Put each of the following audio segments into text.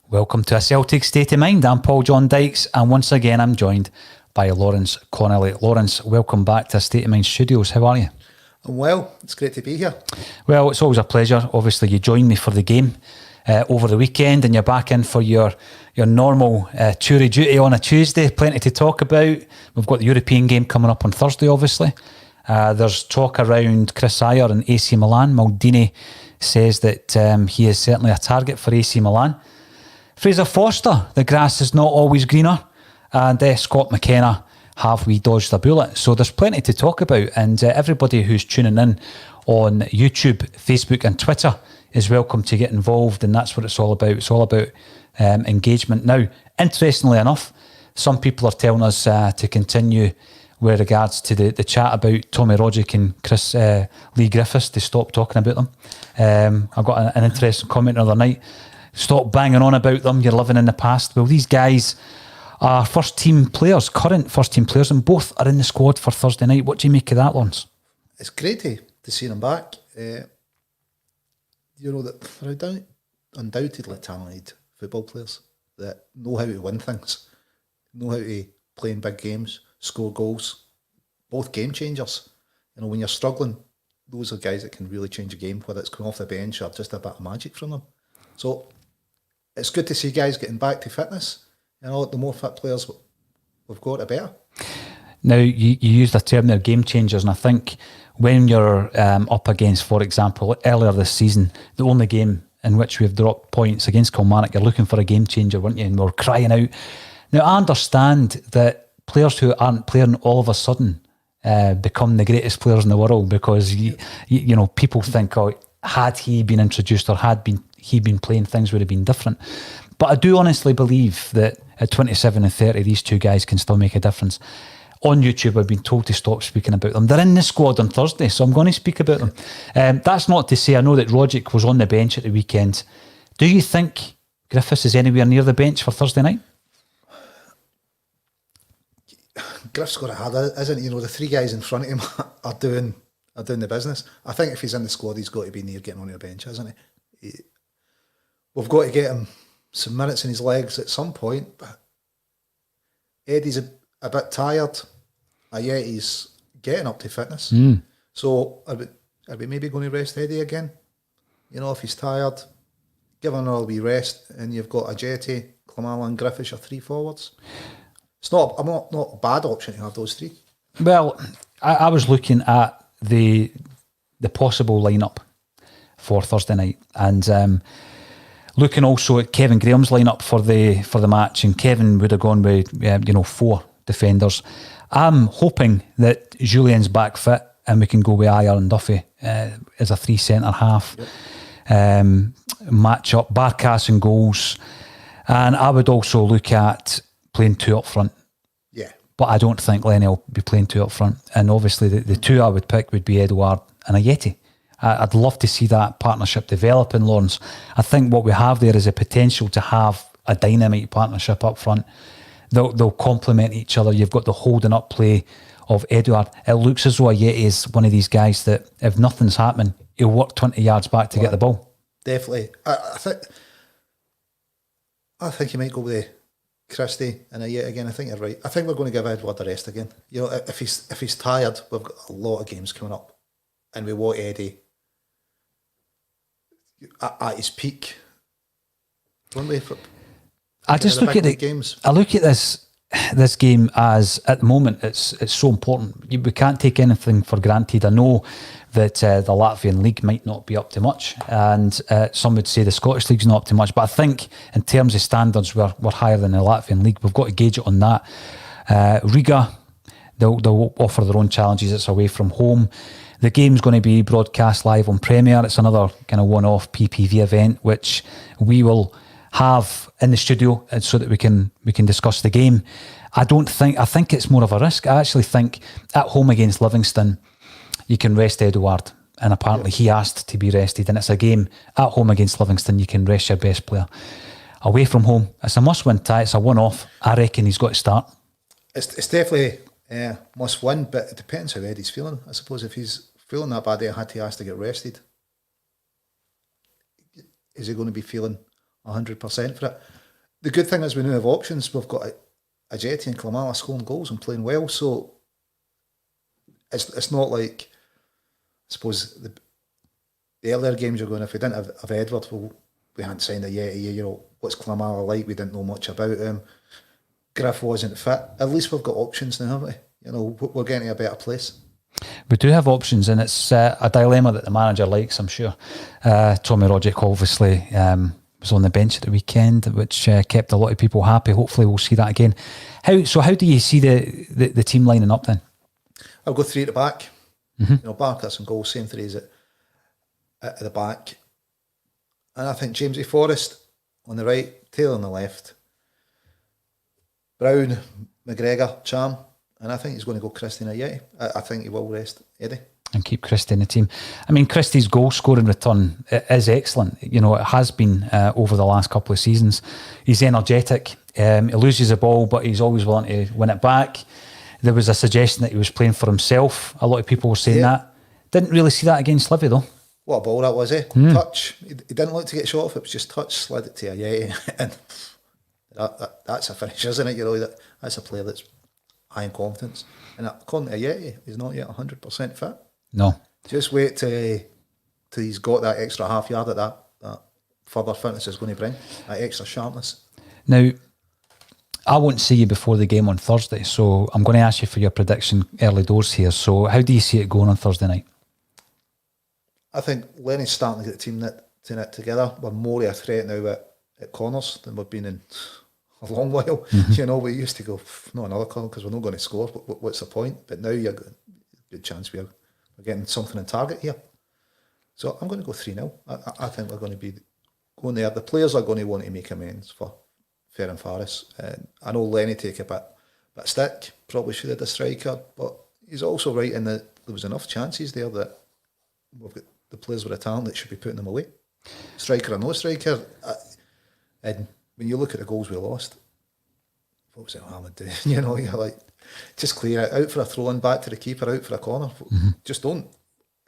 Welcome to A Celtic State of Mind. I'm Paul John Dykes, and once again I'm joined by Lawrence Connolly. Lawrence, welcome back to A State of Mind Studios. How are you? I'm well. It's great to be here. Well, it's always a pleasure. Obviously, you joined me for the game over the weekend, and you're back in for your normal tour of duty on a Tuesday. Plenty to talk about. We've got the European game coming up on Thursday, obviously. There's talk around Kris Ajer and AC Milan. Maldini says that he is certainly a target for AC Milan. Fraser Forster, the grass is not always greener, and Scott McKenna, have we dodged a bullet? So there's plenty to talk about, and everybody who's tuning in on YouTube, Facebook and Twitter is welcome to get involved, and that's what it's all about. It's all about engagement. Now, interestingly enough, some people are telling us to continue with regards to the chat about Tommy Roderick and Chris Lee Griffiths, to stop talking about them. I got an interesting comment the other night. Stop banging on about them, you're living in the past. Well, these guys are current first team players, and both are in the squad for Thursday night. What do you make of that, Lawrence? It's great to see them back. That they're undoubtedly talented football players that know how to win things, know how to play in big games, score goals, both game changers. When you're struggling, those are guys that can really change a game, whether it's coming off the bench or just a bit of magic from them. So it's good to see guys getting back to fitness. The more fit players we've got, the better. Now, you used the term there, game changers, and I think when you're up against, for example, earlier this season, the only game in which we've dropped points against Kilmarnock, you're looking for a game changer, weren't you? And we're crying out. Now, I understand that players who aren't playing all of a sudden become the greatest players in the world, because people think, had he been introduced or he been playing, things would have been different. But I do honestly believe that at 27 and 30, these two guys can still make a difference. On YouTube, I've been told to stop speaking about them. They're in the squad on Thursday, so I'm going to speak about them. That's not to say, I know that Roderick was on the bench at the weekend. Do you think Griffiths is anywhere near the bench for Thursday night? Griff's got it hard, isn't he? The three guys in front of him are doing the business. I think if he's in the squad, he's got to be near getting on the bench, hasn't he? We've got to get him some minutes in his legs at some point. But Eddie's a bit tired, yet he's getting up to fitness. So are we maybe going to rest Eddie again? If he's tired, give him another wee rest, and you've got Ajeti, Klamala and Griffiths, your three forwards. It's not a bad option to have those three. Well, I was looking at the possible lineup for Thursday night, and looking also at Kevin Graham's lineup for the match, and Kevin would have gone with 4 defenders. I'm hoping that Julian's back fit and we can go with Ajer and Duffy as a 3 centre half. Match up Barkas and goals, and I would also look at playing 2 up front. Yeah, but I don't think Lenny will be playing 2 up front, and obviously the 2 I would pick would be Edouard and Ajeti. I'd love to see that partnership develop in Lawrence. I think what we have there is a potential to have a dynamite partnership up front. They'll complement each other. You've got the holding up play of Edouard. It looks as though Ajeti is one of these guys that if nothing's happening, he'll work 20 yards back to get the ball. Definitely. I think you might go with Christie and Ajeti again. I think you're right. I think we're going to give Edouard the rest again. If he's tired, we've got a lot of games coming up, and we want Eddie at his peak, don't we? I just look at the games. I look at this game as, at the moment, it's so important. We can't take anything for granted. I know that the Latvian league might not be up to much, and some would say the Scottish league's not up to much. But I think in terms of standards, we're higher than the Latvian league. We've got to gauge it on that. Riga, they'll offer their own challenges. It's away from home. The game's going to be broadcast live on Premier. It's another kind of one-off PPV event, which we will have in the studio so that we can discuss the game. I think it's more of a risk. I actually think at home against Livingston, you can rest Edouard, and apparently he asked to be rested, and it's a game at home against Livingston, you can rest your best player. Away from home, it's a must-win tie. It's a one-off. I reckon he's got to start. It's definitely must win, but it depends how Eddie's feeling. I suppose if he's feeling that bad, he had to ask to get rested. Is he going to be feeling 100% for it? the good thing is we now have options. We've got Ajeti and Klamala scoring goals and playing well, so it's not like, I suppose, the earlier games you're going, if we didn't have Edward, well, we hadn't signed Ajeti, you know, what's Klamala like? We didn't know much about him. Griff wasn't fit. At least we've got options now, haven't we? You know, we're getting to a better place. We do have options, and it's a dilemma that the manager likes, I'm sure. Tommy Roderick obviously was on the bench at the weekend, which kept a lot of people happy. Hopefully we'll see that again. How do you see the team lining up then? I'll go 3 at the back. You know, Barkas and goals, same 3s at the back. And I think Jamesy Forrest on the right, Taylor on the left, Brown, McGregor, Cham, and I think he's going to go Christian Ajeti. I think he will rest Eddie. And keep Christie in the team. I mean, Christie's goal scoring return is excellent. You know, it has been over the last couple of seasons. He's energetic. He loses the ball, but he's always willing to win it back. There was a suggestion that he was playing for himself. A lot of people were saying that. Didn't really see that against Livy though. What a ball that was, eh? Touch. He didn't look to get shot off. It was just touch, slid it to Ajeti, and that's a finish, isn't it? You know, that's a player that's high in confidence. And according to Ajeti, he's not yet 100% fit. No. Just wait till he's got that extra half yard that further fitness is going to bring, that extra sharpness. Now, I won't see you before the game on Thursday, so I'm going to ask you for your prediction early doors here. So how do you see it going on Thursday night? I think Lenny's starting to get the team knit together. We're more of a threat now at corners than we've been in a long while. You know, we used to go, not another corner because we're not going to score. What's the point? But now you're good chance we're getting something on target here. So I'm going to go 3-0. I think we're going to be going there. The players are going to want to make amends for Ferran Faris. I know Lenny take a bit of stick, probably should have the striker, but he's also right in that there was enough chances there that we've got the players with a talent that should be putting them away. Striker or no striker. And when you look at the goals we lost, what was it Mohamed doing? You know, you're like, just clear it out for a throw-in back to the keeper, out for a corner. Just don't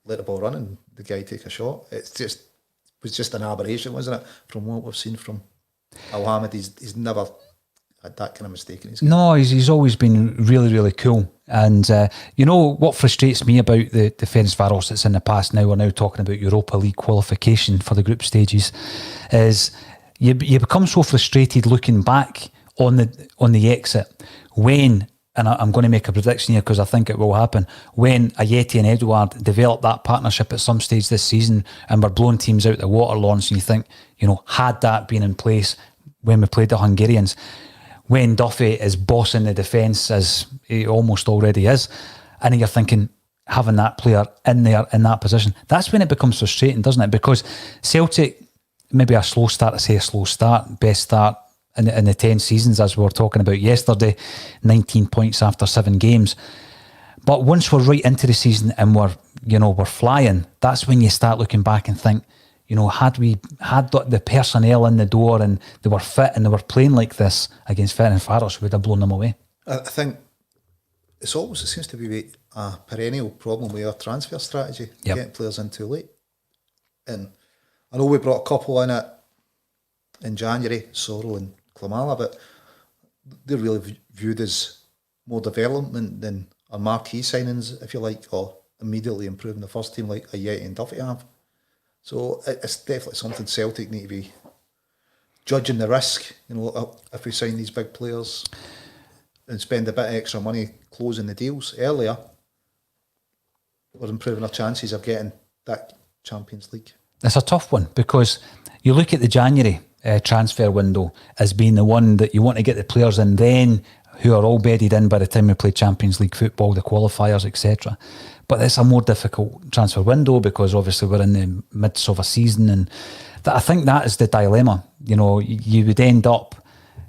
let the ball run and the guy take a shot. It was just an aberration, wasn't it? From what we've seen from Al-Hamid, he's never had that kind of mistake in his game. No, he's always been really, really cool. And you know what frustrates me about the Ferencváros that's in the past now, we're now talking about Europa League qualification for the group stages, is you become so frustrated looking back on the exit when, and I'm going to make a prediction here because I think it will happen, when Ajeti and Edouard develop that partnership at some stage this season and we're blowing teams out the water, Lawrence, and you think, you know, had that been in place when we played the Hungarians, when Duffy is bossing the defence as he almost already is, and you're thinking, having that player in there in that position, that's when it becomes frustrating, doesn't it? Because Celtic, maybe a slow start, best start in the 10 seasons, as we were talking about yesterday, 19 points after 7 games. But once we're right into the season and we're flying, that's when you start looking back and think, you know, had we had the personnel in the door and they were fit and they were playing like this against Ferencváros, we'd have blown them away. I think it seems to be a perennial problem with our transfer strategy, getting players in too late. And I know we brought a couple in in January, Soro and Klamala, but they're really viewed as more development than our marquee signings, if you like, or immediately improving the first team like Ajeti and Duffy have. So it's definitely something Celtic need to be judging the risk. You know, if we sign these big players and spend a bit of extra money closing the deals earlier, we're improving our chances of getting that Champions League. It's a tough one because you look at the January transfer window as being the one that you want to get the players in then who are all bedded in by the time we play Champions League football, the qualifiers, etc. But it's a more difficult transfer window because obviously we're in the midst of a season, and I think that is the dilemma. You know, you would end up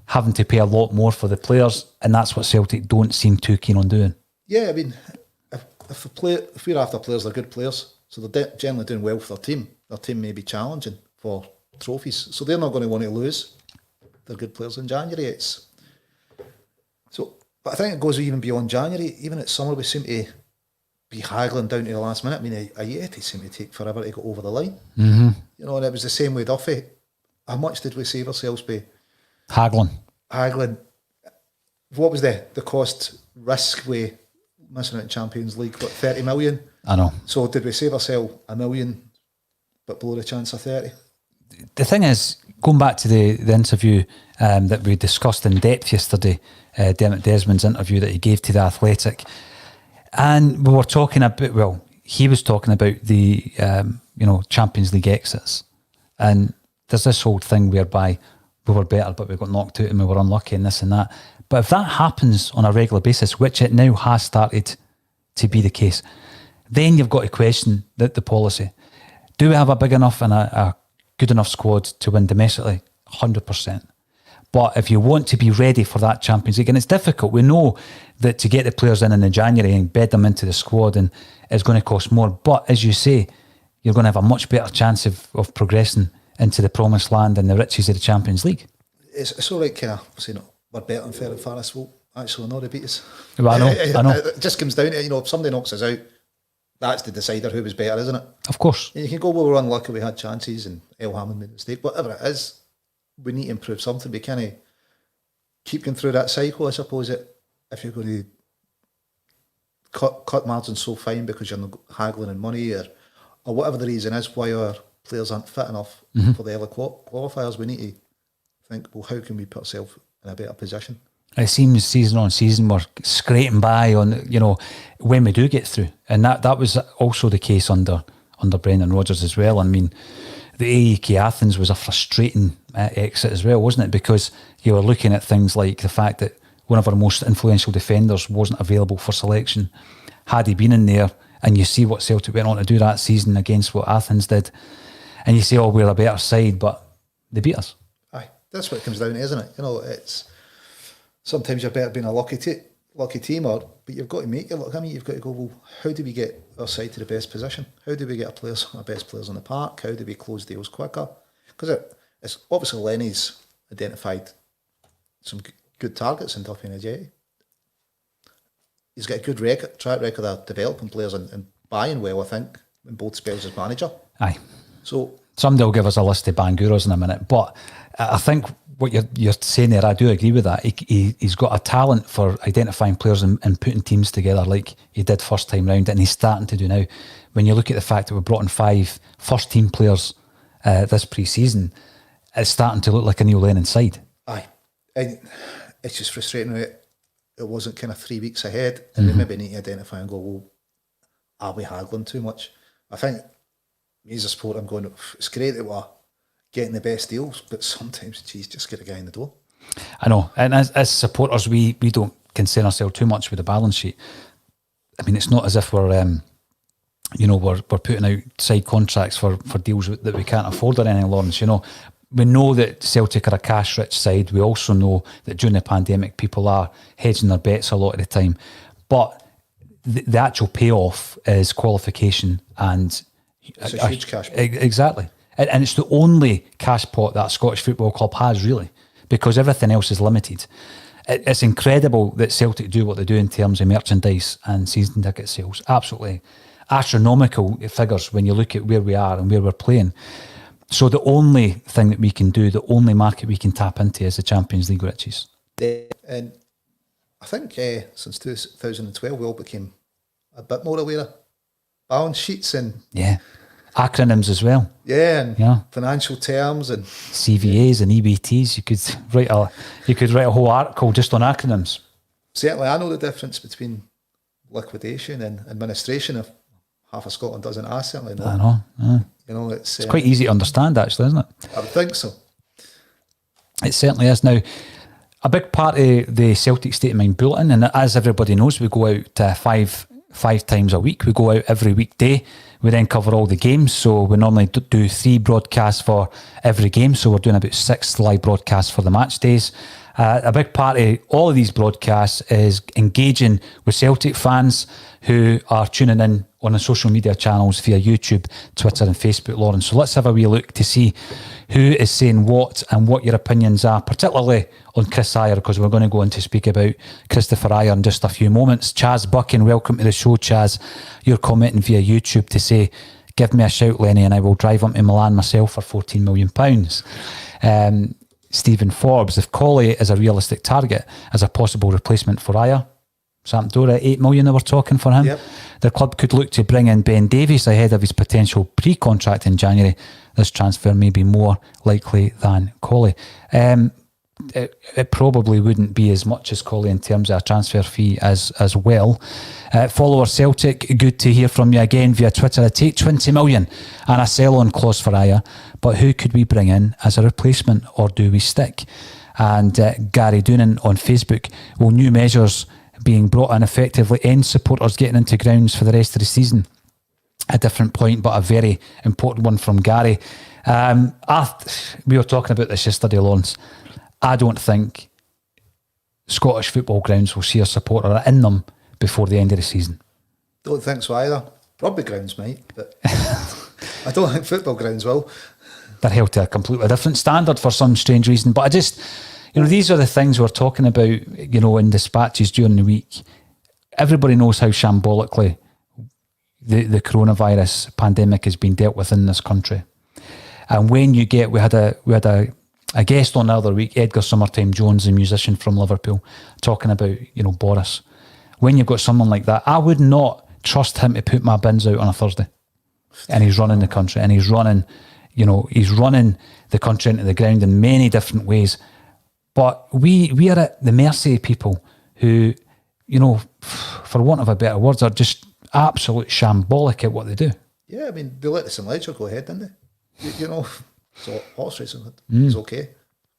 having to pay a lot more for the players, and that's what Celtic don't seem too keen on doing. Yeah, I mean, if we're after players, they're good players, so they're generally doing well for their team. Their team may be challenging for trophies, so they're not going to want to lose. They're good players in January. But I think it goes even beyond January. Even at summer, we seem to be haggling down to the last minute. I mean, Ajeti seemed to take forever to go over the line. You know, and it was the same with Duffy. How much did we save ourselves by Haggling. What was the cost risk with missing out in Champions League? What, 30 million? I know. So did we save ourselves $1 million but below the chance of 30? The thing is, going back to the interview that we discussed in depth yesterday, Dermot Desmond's interview that he gave to The Athletic, and we were talking about, well, he was talking about the Champions League exits, and there's this whole thing whereby we were better but we got knocked out and we were unlucky and this and that. But if that happens on a regular basis, which it now has started to be the case, then you've got to question the policy. Do we have a big enough and a good enough squad to win domestically? 100%. But if you want to be ready for that Champions League, and it's difficult, we know that to get the players in the January and bed them into the squad, and it's going to cost more. But as you say, you're going to have a much better chance of progressing into the promised land and the riches of the Champions League. It's all right, kind of saying we're better than Ferry Forest. Well, actually, no, they beat us. Well, I know. It just comes down to, if somebody knocks us out, that's the decider who was better, isn't it? Of course. And you can go, well, we're unlucky, we had chances, and El Hammond made a mistake. Whatever it is, we need to improve something. We can't keep going through that cycle, I suppose. If you're going to cut margins so fine because you're not haggling in money or whatever the reason is why our players aren't fit enough for the early qualifiers, we need to think, well, how can we put ourselves in a better position? It seems season on season we're scraping by on, when we do get through. And that was also the case under Brendan Rodgers as well. I mean, the AEK Athens was a frustrating exit as well, wasn't it? Because you were looking at things like the fact that one of our most influential defenders wasn't available for selection. Had he been in there, and you see what Celtic went on to do that season against what Athens did, and you say, oh, we're a better side, but they beat us. Aye, that's what it comes down to, isn't it? It's sometimes you're better being a lucky team, but you've got to make it look. I mean, you've got to go, well, how do we get our side to the best position? How do we get our best players on the park? How do we close deals quicker? Because it's obviously Lenny's identified some good targets in Duffy and Ajay. He's got a good track record of developing players and buying well, I think, in both spells as manager. Aye. So somebody will give us a list of Banguros in a minute, but I think what you're saying there, I do agree with that. He's got a talent for identifying players and putting teams together like he did first time round, and he's starting to do now. When you look at the fact that we brought in 5 first team players this pre-season, it's starting to look like a new Lennon side. Aye. And it's just frustrating that it wasn't kind of 3 weeks ahead, and we maybe need to identify and go, well, are we haggling too much? I think me as a sport, I'm going, it's great that we're getting the best deals, but sometimes, geez, just get a guy in the door. I know, and as supporters, we don't concern ourselves too much with the balance sheet. I mean, it's not as if we're we're putting out side contracts for deals that we can't afford or anything, Lawrence. We know that Celtic are a cash-rich side. We also know that during the pandemic, people are hedging their bets a lot of the time. But the actual payoff is qualification, and it's a huge cash pot. Exactly. And it's the only cash pot that a Scottish football club has, really, because everything else is limited. It's incredible that Celtic do what they do in terms of merchandise and season ticket sales. Absolutely astronomical figures when you look at where we are and where we're playing. So the only thing that we can do, the only market we can tap into is the Champions League riches. And I think since 2012 we all became a bit more aware of balance sheets and acronyms as well. And financial terms and CVAs and EBTs. You could write a whole article just on acronyms. Certainly, I know the difference between liquidation and administration. If half of Scotland doesn't, I certainly know. I know. It's quite easy to understand, actually, isn't it? I would think so. It certainly is. Now, a big part of the Celtic State of Mind bulletin, and as everybody knows, we go out five times a week. We go out every weekday. We then cover all the games. So we normally do 3 broadcasts for every game. So we're doing about 6 live broadcasts for the match days. A big part of all of these broadcasts is engaging with Celtic fans who are tuning in on the social media channels via YouTube, Twitter and Facebook, Lauren. So let's have a wee look to see who is saying what and what your opinions are, particularly on Kris Ajer, because we're going to go on to speak about Christopher Ajer in just a few moments. Chaz Bucking, welcome to the show, Chaz. You're commenting via YouTube to say, give me a shout, Lenny, and I will drive him to Milan myself for £14 million. Stephen Forbes, if Colley is a realistic target as a possible replacement for Ajer, Sampdoria, 8 million they were talking for him. Yep. The club could look to bring in Ben Davies ahead of his potential pre-contract in January. This transfer may be more likely than Colley. It probably wouldn't be as much as Colley in terms of a transfer fee as well. Follower Celtic, good to hear from you again via Twitter. I take 20 million and a sell-on clause for Ajer, but who could we bring in as a replacement, or do we stick? And Gary Doonan on Facebook, will new measures being brought in effectively end supporters getting into grounds for the rest of the season? A different point, but a very important one from Gary. We were talking about this yesterday, Lawrence. I don't think Scottish football grounds will see a supporter in them before the end of the season. Don't think so either. Rugby grounds might, but I don't think football grounds will. They're held to a completely different standard for some strange reason. But I just, these are the things we're talking about, in dispatches during the week. Everybody knows how shambolically the coronavirus pandemic has been dealt with in this country. And when you get, we had a guest on the other week, Edgar Summertime Jones, a musician from Liverpool, talking about, Boris. When you've got someone like that, I would not trust him to put my bins out on a Thursday. And he's running the country, and he's running the country into the ground in many different ways. But we are at the mercy of people who, for want of a better word, are just absolute shambolic at what they do. Yeah, I mean, they let the St. Ledger go ahead, didn't they? So horse racing is okay.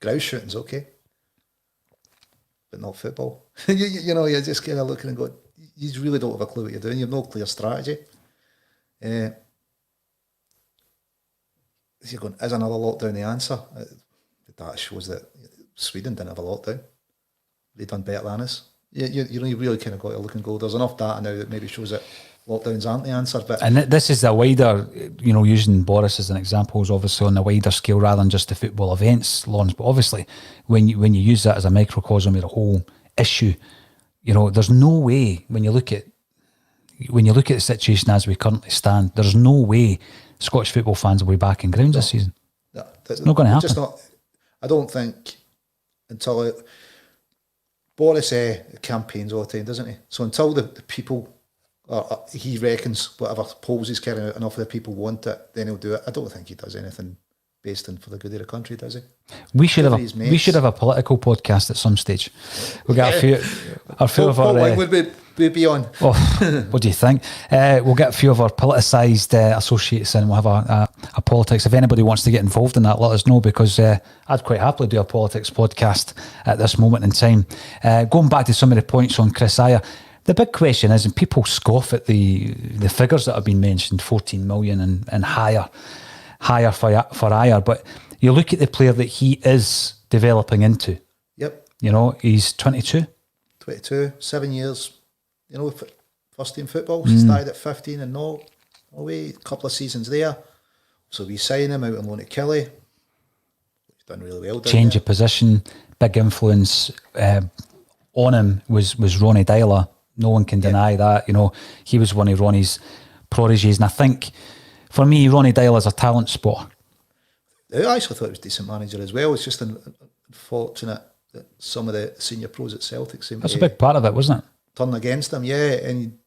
Grouse shooting's okay. But not football. You're just kind of looking and going, you really don't have a clue what you're doing. You have no clear strategy. You're going, is another lockdown the answer? The data shows that Sweden didn't have a lockdown. They done better than us. You really kind of got to look and go, there's enough data now that maybe shows that lockdowns aren't the answer. And this is a wider, using Boris as an example, is obviously on a wider scale rather than just the football events, Lawrence. But obviously, when you use that as a microcosm of the whole issue, there's no way when you look at the situation as we currently stand, there's no way Scottish football fans will be back in grounds this season. No, it's not going to happen. Just not. I don't think until Boris campaigns all the time, doesn't he? So until the people. He reckons whatever polls he's carrying out, enough of the people want it, then he'll do it. I don't think he does anything based on for the good of the country, does he? We should have a political podcast at some stage. We'll get a few of our. What would we be on? What do you think? We'll get a few of our politicised associates in. We'll have a politics. If anybody wants to get involved in that, let us know, because I'd quite happily do a politics podcast at this moment in time. Going back to some of the points on Kris Ajer. The big question is, and people scoff at the figures that have been mentioned, 14 million and higher for Ajer, but you look at the player that he is developing into. Yep. He's 22. 22, 7 years, first team football. Started at 15 in Norway, a couple of seasons there. So we sign him out on loan to Kelly. He's done really well. Change of position, big influence on him was Ronnie Dyler. No one can deny that. He was one of Ronnie's prodigies. And I think, for me, Ronnie Dyler's a talent spotter. I actually thought he was a decent manager as well. It's just unfortunate that some of the senior pros at Celtic seemed That's a big part of it, wasn't it? Turn against him, yeah. And,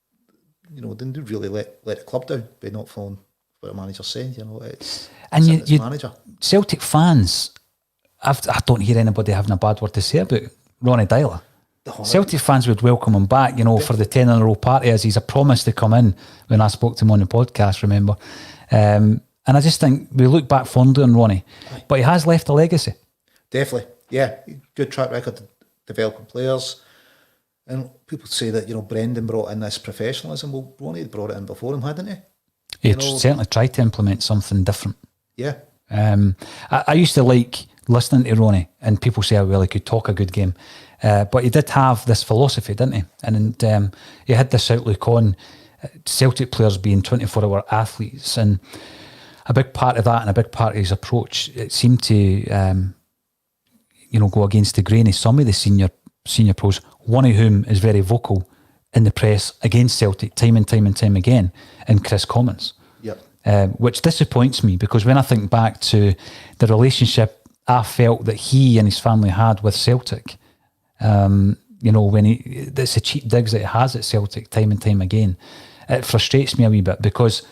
didn't really let the club down by not following what the manager's saying. It's manager. Celtic fans, I don't hear anybody having a bad word to say about Ronnie Dyler. Celtic fans would welcome him back, for the 10 in a row party, as he's a promise to come in when I spoke to him on the podcast, remember. And I just think we look back fondly on Ronnie, but he has left a legacy. Definitely, yeah. Good track record of developing players. And people say that, Brendan brought in this professionalism. Well, Ronnie had brought it in before him, hadn't he? He certainly tried to implement something different. Yeah. I used to like listening to Ronnie, and people say how well he could talk a good game. But he did have this philosophy, didn't he? And he had this outlook on Celtic players being 24-hour athletes. And a big part of that, and a big part of his approach, it seemed to go against the grain of some of the senior pros, one of whom is very vocal in the press against Celtic time and time again, in Chris Commons. Yep. Which disappoints me, because when I think back to the relationship I felt that he and his family had with Celtic. When it's a cheap digs that he has at Celtic time and time again. It frustrates me a wee bit because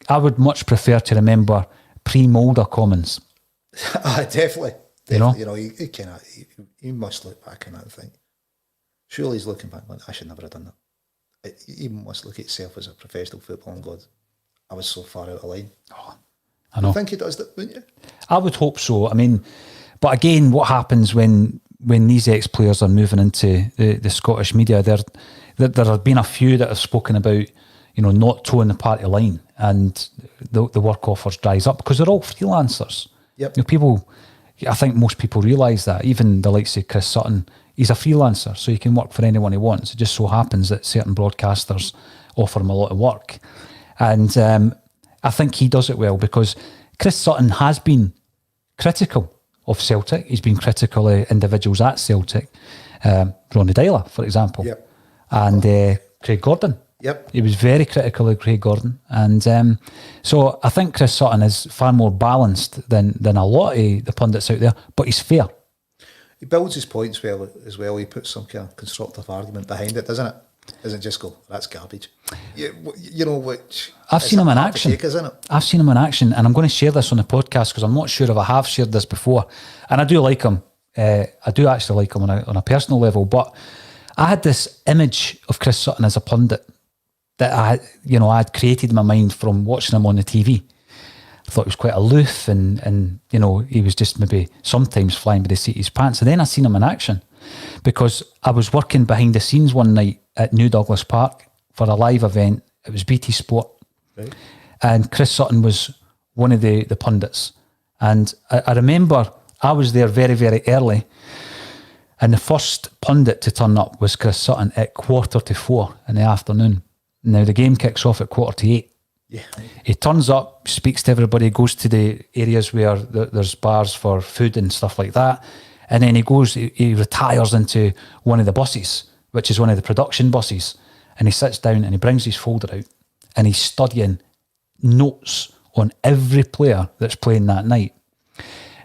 I would much prefer to remember pre-Mulder comments. Definitely. You know? He must look back on that and think, surely he's looking back, I should never have done that. He must look at himself as a professional footballer and God, I was so far out of line. Oh, I know. I think he does that, wouldn't you? I would hope so. I mean, but again, what happens when these ex-players are moving into the Scottish media? There have been a few that have spoken about, not towing the party line, and the work offers dries up because they're all freelancers. Yep. I think most people realise that. Even the likes of Chris Sutton, he's a freelancer, so he can work for anyone he wants. It just so happens that certain broadcasters offer him a lot of work. And I think he does it well because Chris Sutton has been critical of Celtic. He's been critical of individuals at Celtic. Ronnie Dyler, for example. Yep. And Craig Gordon. Yep. He was very critical of Craig Gordon. And so I think Chris Sutton is far more balanced than a lot of the pundits out there, but he's fair. He builds his points well as well. He puts some kind of constructive argument behind it, doesn't it? Doesn't just go, that's garbage. Which I've seen him in action. Take, isn't it? I've seen him in action, and I'm going to share this on the podcast because I'm not sure if I have shared this before. And I do like him. I do actually like him on a personal level. But I had this image of Chris Sutton as a pundit that I had created in my mind from watching him on the TV. I thought he was quite aloof and he was just maybe sometimes flying by the seat of his pants. And then I seen him in action because I was working behind the scenes one night at New Douglas Park for a live event. It was BT Sport. Right. And Chris Sutton was one of the pundits. And I remember I was there very, very early, and the first pundit to turn up was Chris Sutton at 4:45 in the afternoon. Now the game kicks off at 7:45. Yeah. He turns up, speaks to everybody, goes to the areas where there's bars for food and stuff like that. And then he retires into one of the buses, which is one of the production buses. And he sits down and he brings his folder out and he's studying notes on every player that's playing that night.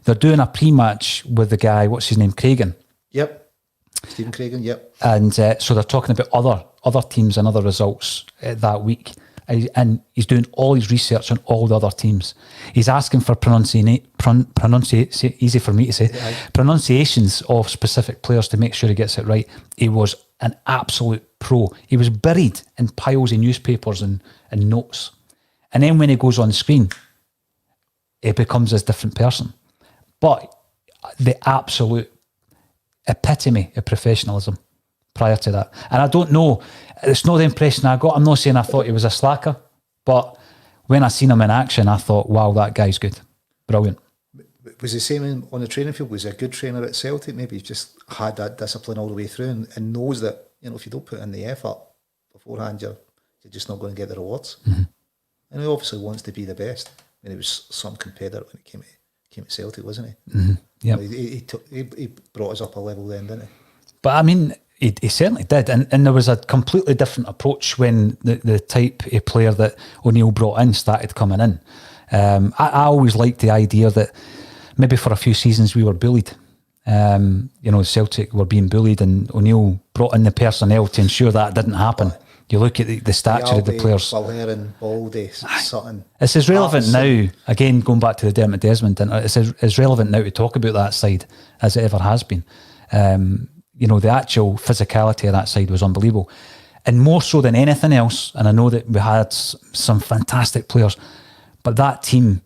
They're doing a pre-match with the guy, what's his name, Cragen. Yep. Stephen Cragen, yep. And so they're talking about other teams and other results that week. And he's doing all his research on all the other teams. He's asking for easy for me to say, pronunciations of specific players to make sure he gets it right. He was an absolute pro. He was buried in piles of newspapers and notes. And then when he goes on screen, he becomes a different person. But the absolute epitome of professionalism prior to that. And I don't know, it's not the impression I got. I'm not saying I thought he was a slacker, but when I seen him in action, I thought, wow, that guy's good. Brilliant. Was the same on the training field? Was he a good trainer at Celtic? Maybe he's just had that discipline all the way through and knows that, if you don't put in the effort beforehand, you're just not going to get the rewards. Mm-hmm. And he obviously wants to be the best. I mean, he was some competitor when he came to Celtic, wasn't he? Mm-hmm. Yeah. He brought us up a level then, didn't he? But I mean, he certainly did. And there was a completely different approach when the type of player that O'Neill brought in started coming in. I always liked the idea that maybe for a few seasons we were bullied. Celtic were being bullied and O'Neill brought in the personnel to ensure that didn't happen. You look at the stature of the players. Balherin, Baldy, Sutton. It's as relevant now, again, going back to the Dermot Desmond, it's as relevant now to talk about that side as it ever has been. The actual physicality of that side was unbelievable. And more so than anything else, and I know that we had some fantastic players, but that team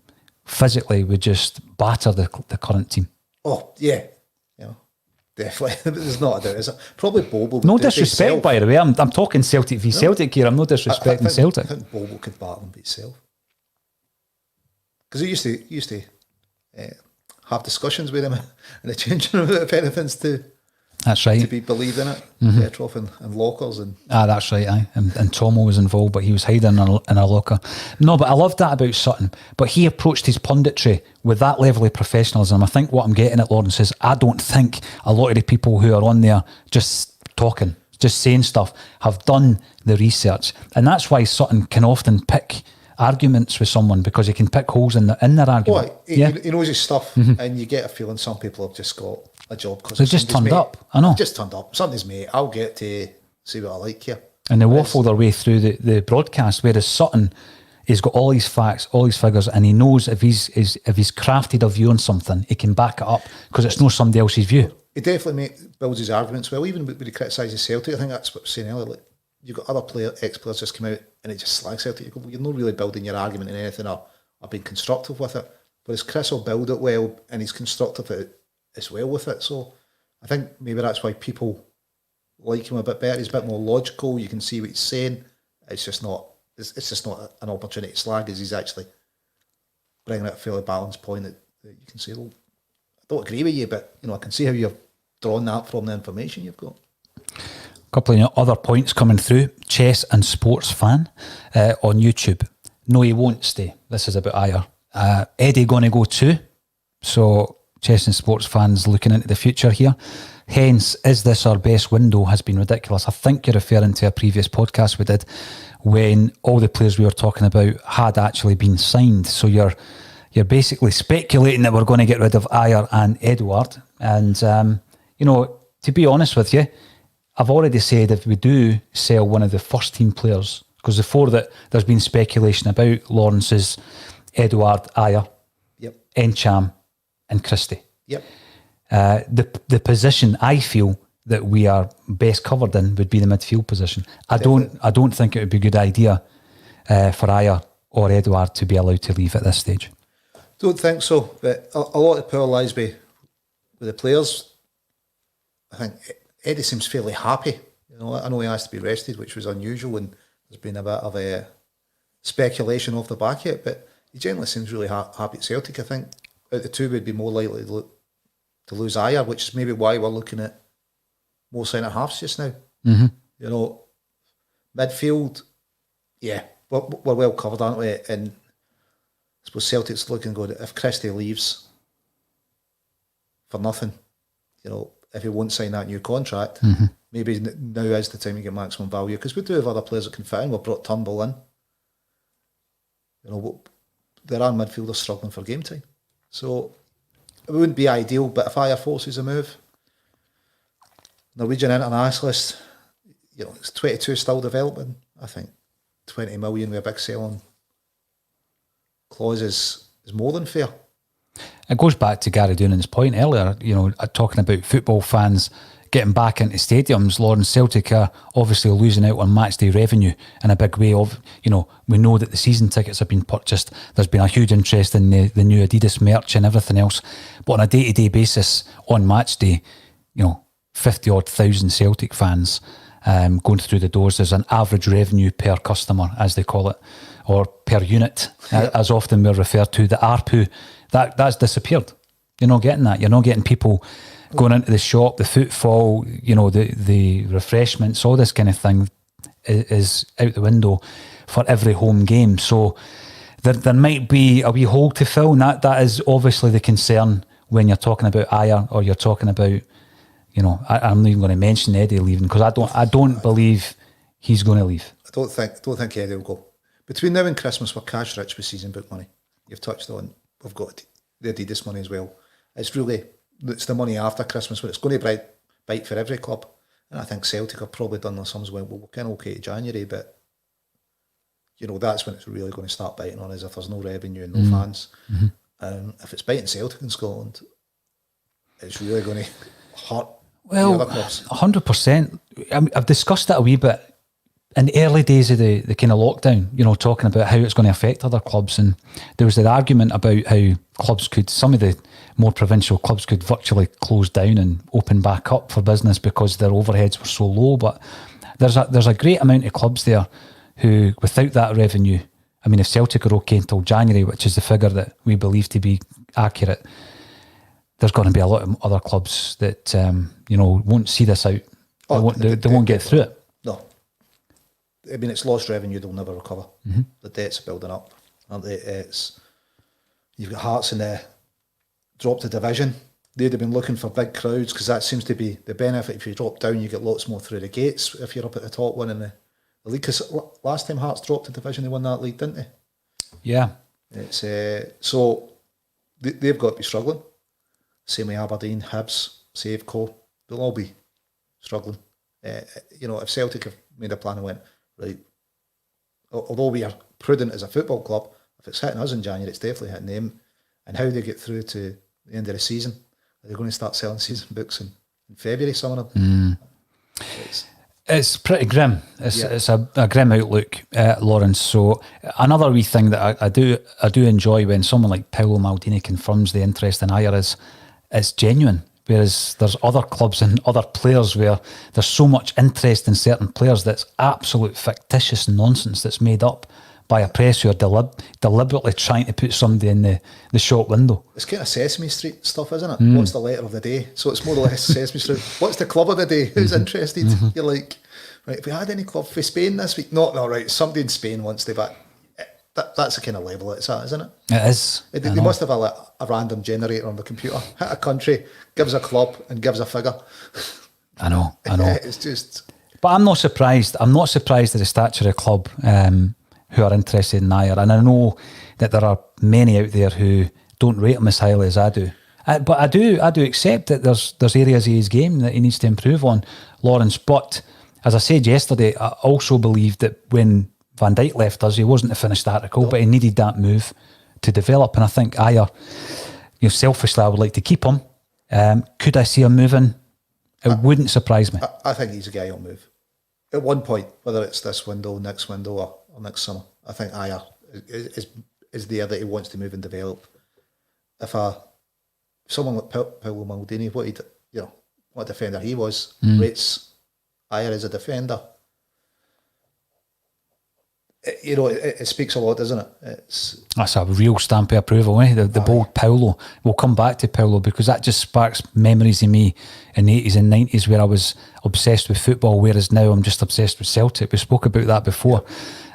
physically would just batter the current team. Oh, yeah. Definitely. There's not a doubt, is it? Probably Bobo. No disrespect, by the way. I'm talking Celtic v Celtic here. I'm not disrespecting Celtic. I think Bobo could battle them by itself. Because he used to have discussions with him in the changing room if anything's to be believed in it. Mm-hmm. Petrov and lockers. That's right, aye. And Tomo was involved, but he was hiding in a locker. No, but I loved that about Sutton. But he approached his punditry with that level of professionalism. I think what I'm getting at, Lawrence, is I don't think a lot of the people who are on there just talking, just saying stuff, have done the research. And that's why Sutton can often pick arguments with someone because he can pick holes in their argument. He knows his stuff, and you get a feeling some people have just got a job because they've just turned up. I know. Just turned up. Somebody's mate. I'll get to see what I like here. And they waffle their way through the broadcast, whereas Sutton, he's got all these facts, all these figures, and he knows if he's crafted a view on something, he can back it up because it's not somebody else's view. He definitely builds his arguments well. Even when he criticises Celtic, I think that's what I was saying earlier. Like, you've got other ex-players just come out and it just slags Celtic. You go, well, you're not really building your argument in anything or being constructive with it. Whereas Kris will build it well and he's constructive as well with it. So I think maybe that's why people like him a bit better. He's a bit more logical. You can see what he's saying. It's just not an opportunity to slag, as he's actually bringing out a fairly balanced point that you can say, well, I don't agree with you, but I can see how you're drawing that from the information you've got. A couple of other points coming through. Chess and Sports Fan on YouTube. No, he won't stay. This is about Ajer. Eddie going to go too. So Chess and Sports Fans looking into the future here. Hence, is this our best window has been ridiculous. I think you're referring to a previous podcast we did when all the players we were talking about had actually been signed. So you're basically speculating that we're going to get rid of Ajer and Edouard. And, to be honest with you, I've already said if we do sell one of the first team players, because the four that there's been speculation about, Lawrence's, Edouard, Ajer, Encham and Christie. Yep. The position I feel that we are best covered in would be the midfield position. I don't think it would be a good idea for Ajer or Edouard to be allowed to leave at this stage. Don't think so, but a lot of power lies with the players. I think Eddie seems fairly happy. I know he has to be rested, which was unusual, and there's been a bit of a speculation off the back of it, but he generally seems really happy at Celtic. I think out of the two would be more likely to lose Ajer, which is maybe why we're looking at more centre-halves just now. Mm-hmm. Midfield, we're well covered, aren't we? And I suppose Celtic's looking good. If Christie leaves for nothing, if he won't sign that new contract, maybe now is the time to get maximum value, because we do have other players that can fit in. We've brought Turnbull in. There are midfielders struggling for game time. So it wouldn't be ideal, but if Ajer forces a move, Norwegian internationalist, it's 22 still developing. I think 20 million with a big selling clause is more than fair. It goes back to Gary Doonan's point earlier, talking about football fans getting back into stadiums. Lawrence, Celtic are obviously losing out on match day revenue in a big way. We know that the season tickets have been purchased. There's been a huge interest in the new Adidas merch and everything else. But on a day-to-day basis, on match day, 50-odd thousand Celtic fans going through the doors. There's an average revenue per customer, as they call it, or per unit, as often we're referred to. The ARPU, that's disappeared. You're not getting that. You're not getting people going into the shop, the footfall, the refreshments, all this kind of thing is out the window for every home game. So there might be a wee hole to fill, and that is obviously the concern when you're talking about Ajer, or you're talking about, I'm not even going to mention Eddie leaving, because I don't believe he's going to leave. I don't think Eddie will go. Between now and Christmas, we're cash rich with season book money. You've touched on, we've got the Adidas money as well. It's the money after Christmas, but it's going to bite for every club. And I think Celtic have probably done their sums well. We're kind of okay to January, but that's when it's really going to start biting on us if there's no revenue and no fans. Mm-hmm. If it's biting Celtic in Scotland, it's really going to hurt the other clubs. 100%. I've discussed that a wee bit in the early days of the kind of lockdown, talking about how it's going to affect other clubs. And there was an argument about how some of the more provincial clubs could virtually close down and open back up for business because their overheads were so low. But there's a great amount of clubs there who, without that revenue, if Celtic are okay until January, which is the figure that we believe to be accurate, there's going to be a lot of other clubs that, won't see this out. They won't get through it. No. It's lost revenue, they'll never recover. Mm-hmm. The debts are building up. Aren't they? You've got Hearts in there, dropped a division. They'd have been looking for big crowds, because that seems to be the benefit. If you drop down, you get lots more through the gates if you're up at the top one in the league. Because last time Hearts dropped a division, they won that league, didn't they? Yeah. It's so they've got to be struggling. Same with Aberdeen, Hibs, Safeco, they'll all be struggling. If Celtic have made a plan and went, right, although we are prudent as a football club, if it's hitting us in January, it's definitely hitting them. And how they get through to the end of the season, are they going to start selling season books in February, some of them? It's pretty grim. It's a grim outlook, Lawrence. So another wee thing that I do enjoy when someone like Paolo Maldini confirms the interest in Ajer is it's genuine. Whereas there's other clubs and other players where there's so much interest in certain players that's absolute fictitious nonsense that's made up by a press who are deliberately trying to put somebody in the shop window. It's kind of Sesame Street stuff, isn't it? What's the letter of the day? So it's more or less Sesame Street. What's the club of the day? Who's interested? You're like, right, have we had any club for Spain this week? No, right, somebody in Spain wants to back. That's the kind of label it's at, isn't it? It is. They must have a random generator on the computer. Hit a country, gives a club, and gives a figure. I know. It's just... But I'm not surprised. I'm not surprised at the stature of the club who are interested in Ajer. And I know that there are many out there who don't rate him as highly as I do. But I do accept that there's areas of his game that he needs to improve on, Lawrence. But as I said yesterday, I also believe that when Van Dijk left us, he wasn't the finished article, but he needed that move to develop. And I think Ajer, selfishly, I would like to keep him. Could I see him moving? It wouldn't surprise me. I think he's a guy who'll move. At one point, whether it's this window, next window, or next summer, I think Ajer is there that he wants to move and develop. If someone like Paolo Maldini, what defender he was, rates Ajer as a defender, it speaks a lot, doesn't it? That's a real stamp of approval, eh? The bold Paolo. We'll come back to Paolo because that just sparks memories of me in the 80s and 90s where I was obsessed with football, whereas now I'm just obsessed with Celtic. We spoke about that before.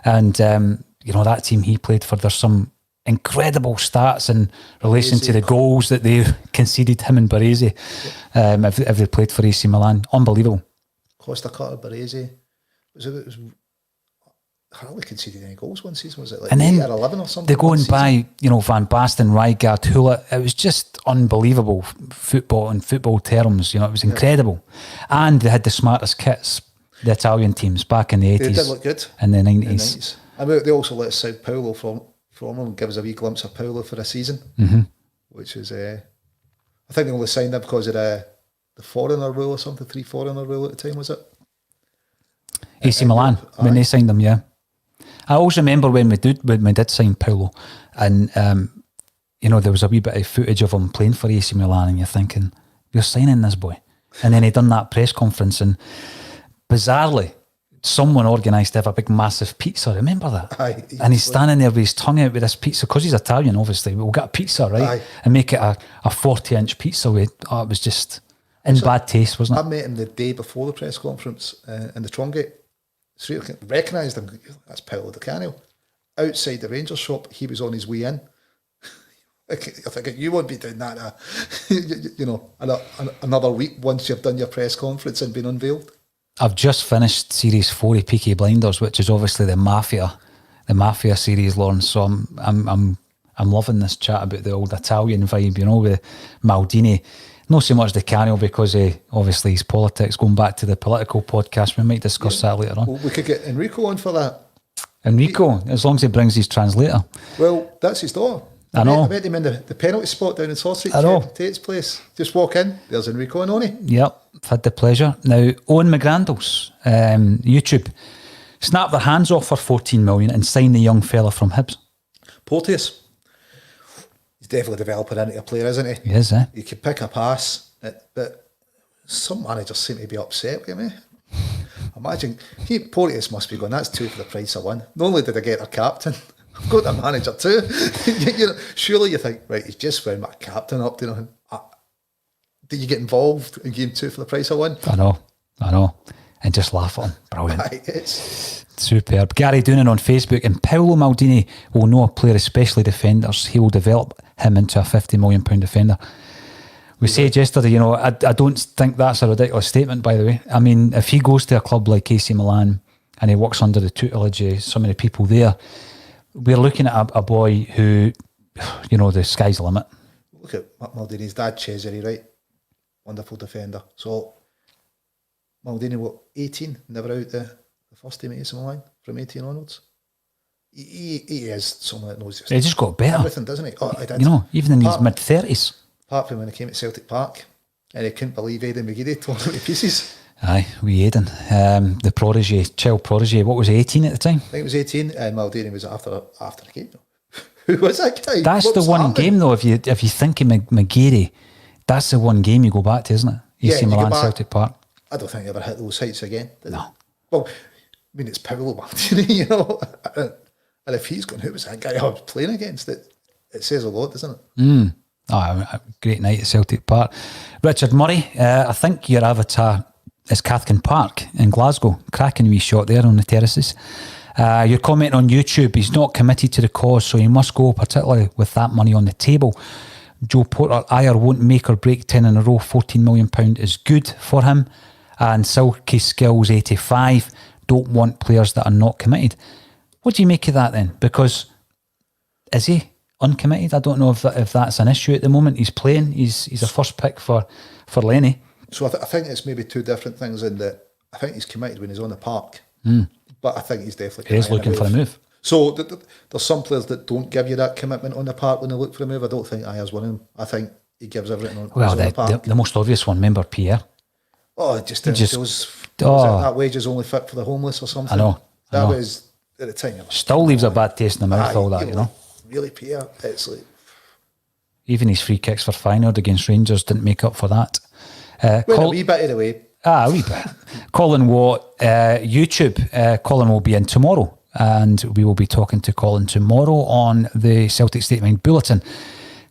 And, that team he played for, there's some incredible stats in relation to the goals that they conceded, him and Baresi, if they played for AC Milan. Unbelievable. Costa Curta, Baresi. I hardly conceded any goals one season. Was it like 8 or 11 or something? They're going by, Van Basten, Rijkaard, Hula. It was just unbelievable football in football terms. It was incredible. And they had the smartest kits, the Italian teams, back in the 80s. They did look good. In the 90s. And they also let us out Paolo from them and give us a wee glimpse of Paolo for a season, which is, I think they only signed him because of the foreigner rule or something, 3 foreigner rule at the time, was it? AC Milan, when they signed him, yeah. I always remember when we did sign Paolo, and there was a wee bit of footage of him playing for AC Milan, and you're thinking, we're signing this boy. And then he done that press conference, and bizarrely, someone organised to have a big massive pizza. Remember that? Aye, and he's standing there with his tongue out with this pizza because he's Italian. Obviously, we'll get a pizza, right? Aye. And make it a 40-inch pizza. It was just in bad taste, wasn't it? I met him the day before the press conference in the Trongate. Straight recognised him. That's Paolo Di Canio. Outside the Rangers shop, he was on his way in. I think you won't be doing that, another week once you've done your press conference and been unveiled. I've just finished series 4 of Peaky Blinders, which is obviously the mafia series, Lawrence. So I'm loving this chat about the old Italian vibe, with Maldini. Not so much Di Canio because obviously his politics, going back to the political podcast. We might discuss that later on. Well, we could get Enrico on for that. Enrico, as long as he brings his translator. Well, that's his daughter. I know. I met him in the penalty spot down in Saw Street. I know. Tate's place. Just walk in. There's Enrico and Oni. Yep, I've had the pleasure. Now, Owen McGrandles, YouTube, snapped their hands off for 14 million and signed the young fella from Hibs. Porteous. He's definitely developing into a player, isn't he? He is, eh? He could pick a pass, but some managers seem to be upset with him, eh? Imagine, Porteous must be going, that's 2 for the price of 1. Not only did I get our captain, I've got the manager too. Surely you think, right, he's just found my captain up. Did you get involved in game 2 for the price of 1? I know. And just laugh at him. Brilliant. It's superb. Gary Doonan on Facebook, and Paolo Maldini will know a player, especially defenders. He will develop him into a £50 million defender. We said yesterday, I don't think that's a ridiculous statement, by the way. I mean, if he goes to a club like AC Milan and he works under the tutelage of some of the people there, we're looking at a boy who, the sky's the limit. Look at Maldini's dad, Cesare, right? Wonderful defender. So Maldini, what, 18? Never out the first team at AC Milan from 18 onwards. He is someone that knows He just got better. Everything, doesn't he? Oh, he did. Even in his mid-30s. Apart from when he came to Celtic Park and he couldn't believe Aidan McGeady tore him to pieces. Aye, we Aidan. The prodigy, child prodigy. What was he, 18 at the time? I think it was 18 and Maldini was after the game. Who was that guy? That's the one game though, if you think of McGeady, that's the one game you go back to, isn't it? AC Milan, Celtic Park. I don't think he ever hit those heights again. No. Well, I mean, it's Paolo Maldini, and if he's going, who was that guy I was playing against? It says a lot, doesn't it? A great night at Celtic Park. Richard Murray, I think your avatar is Cathkin Park in Glasgow. Cracking wee shot there on the terraces. You're commenting on YouTube, he's not committed to the cause, so he must go, particularly with that money on the table. Joe Porter, Ajer won't make or break 10 in a row. £14 million is good for him. And Silky Skills 85 don't want players that are not committed. What do you make of that then? Because is he uncommitted? I don't know if that's an issue at the moment. He's playing. He's a first pick for Lenny. So I think it's maybe two different things in that I think he's committed when he's on the park, but I think he's definitely He's looking for a move. So there's some players that don't give you that commitment on the park when they look for a move. I don't think Ajer's one of them. I think he gives everything on the park. The most obvious one, remember Pierre? Oh, that wage is only fit for the homeless or something. I know. That was at the time. Still leaves a bad taste in the mouth, all that, Really, Pierre, it's like... Even his free kicks for Feyenoord against Rangers didn't make up for that. A wee bit of the way. A wee bit. Colin Watt, YouTube. Colin will be in tomorrow, and we will be talking to Colin tomorrow on the Celtic State of Mind Bulletin.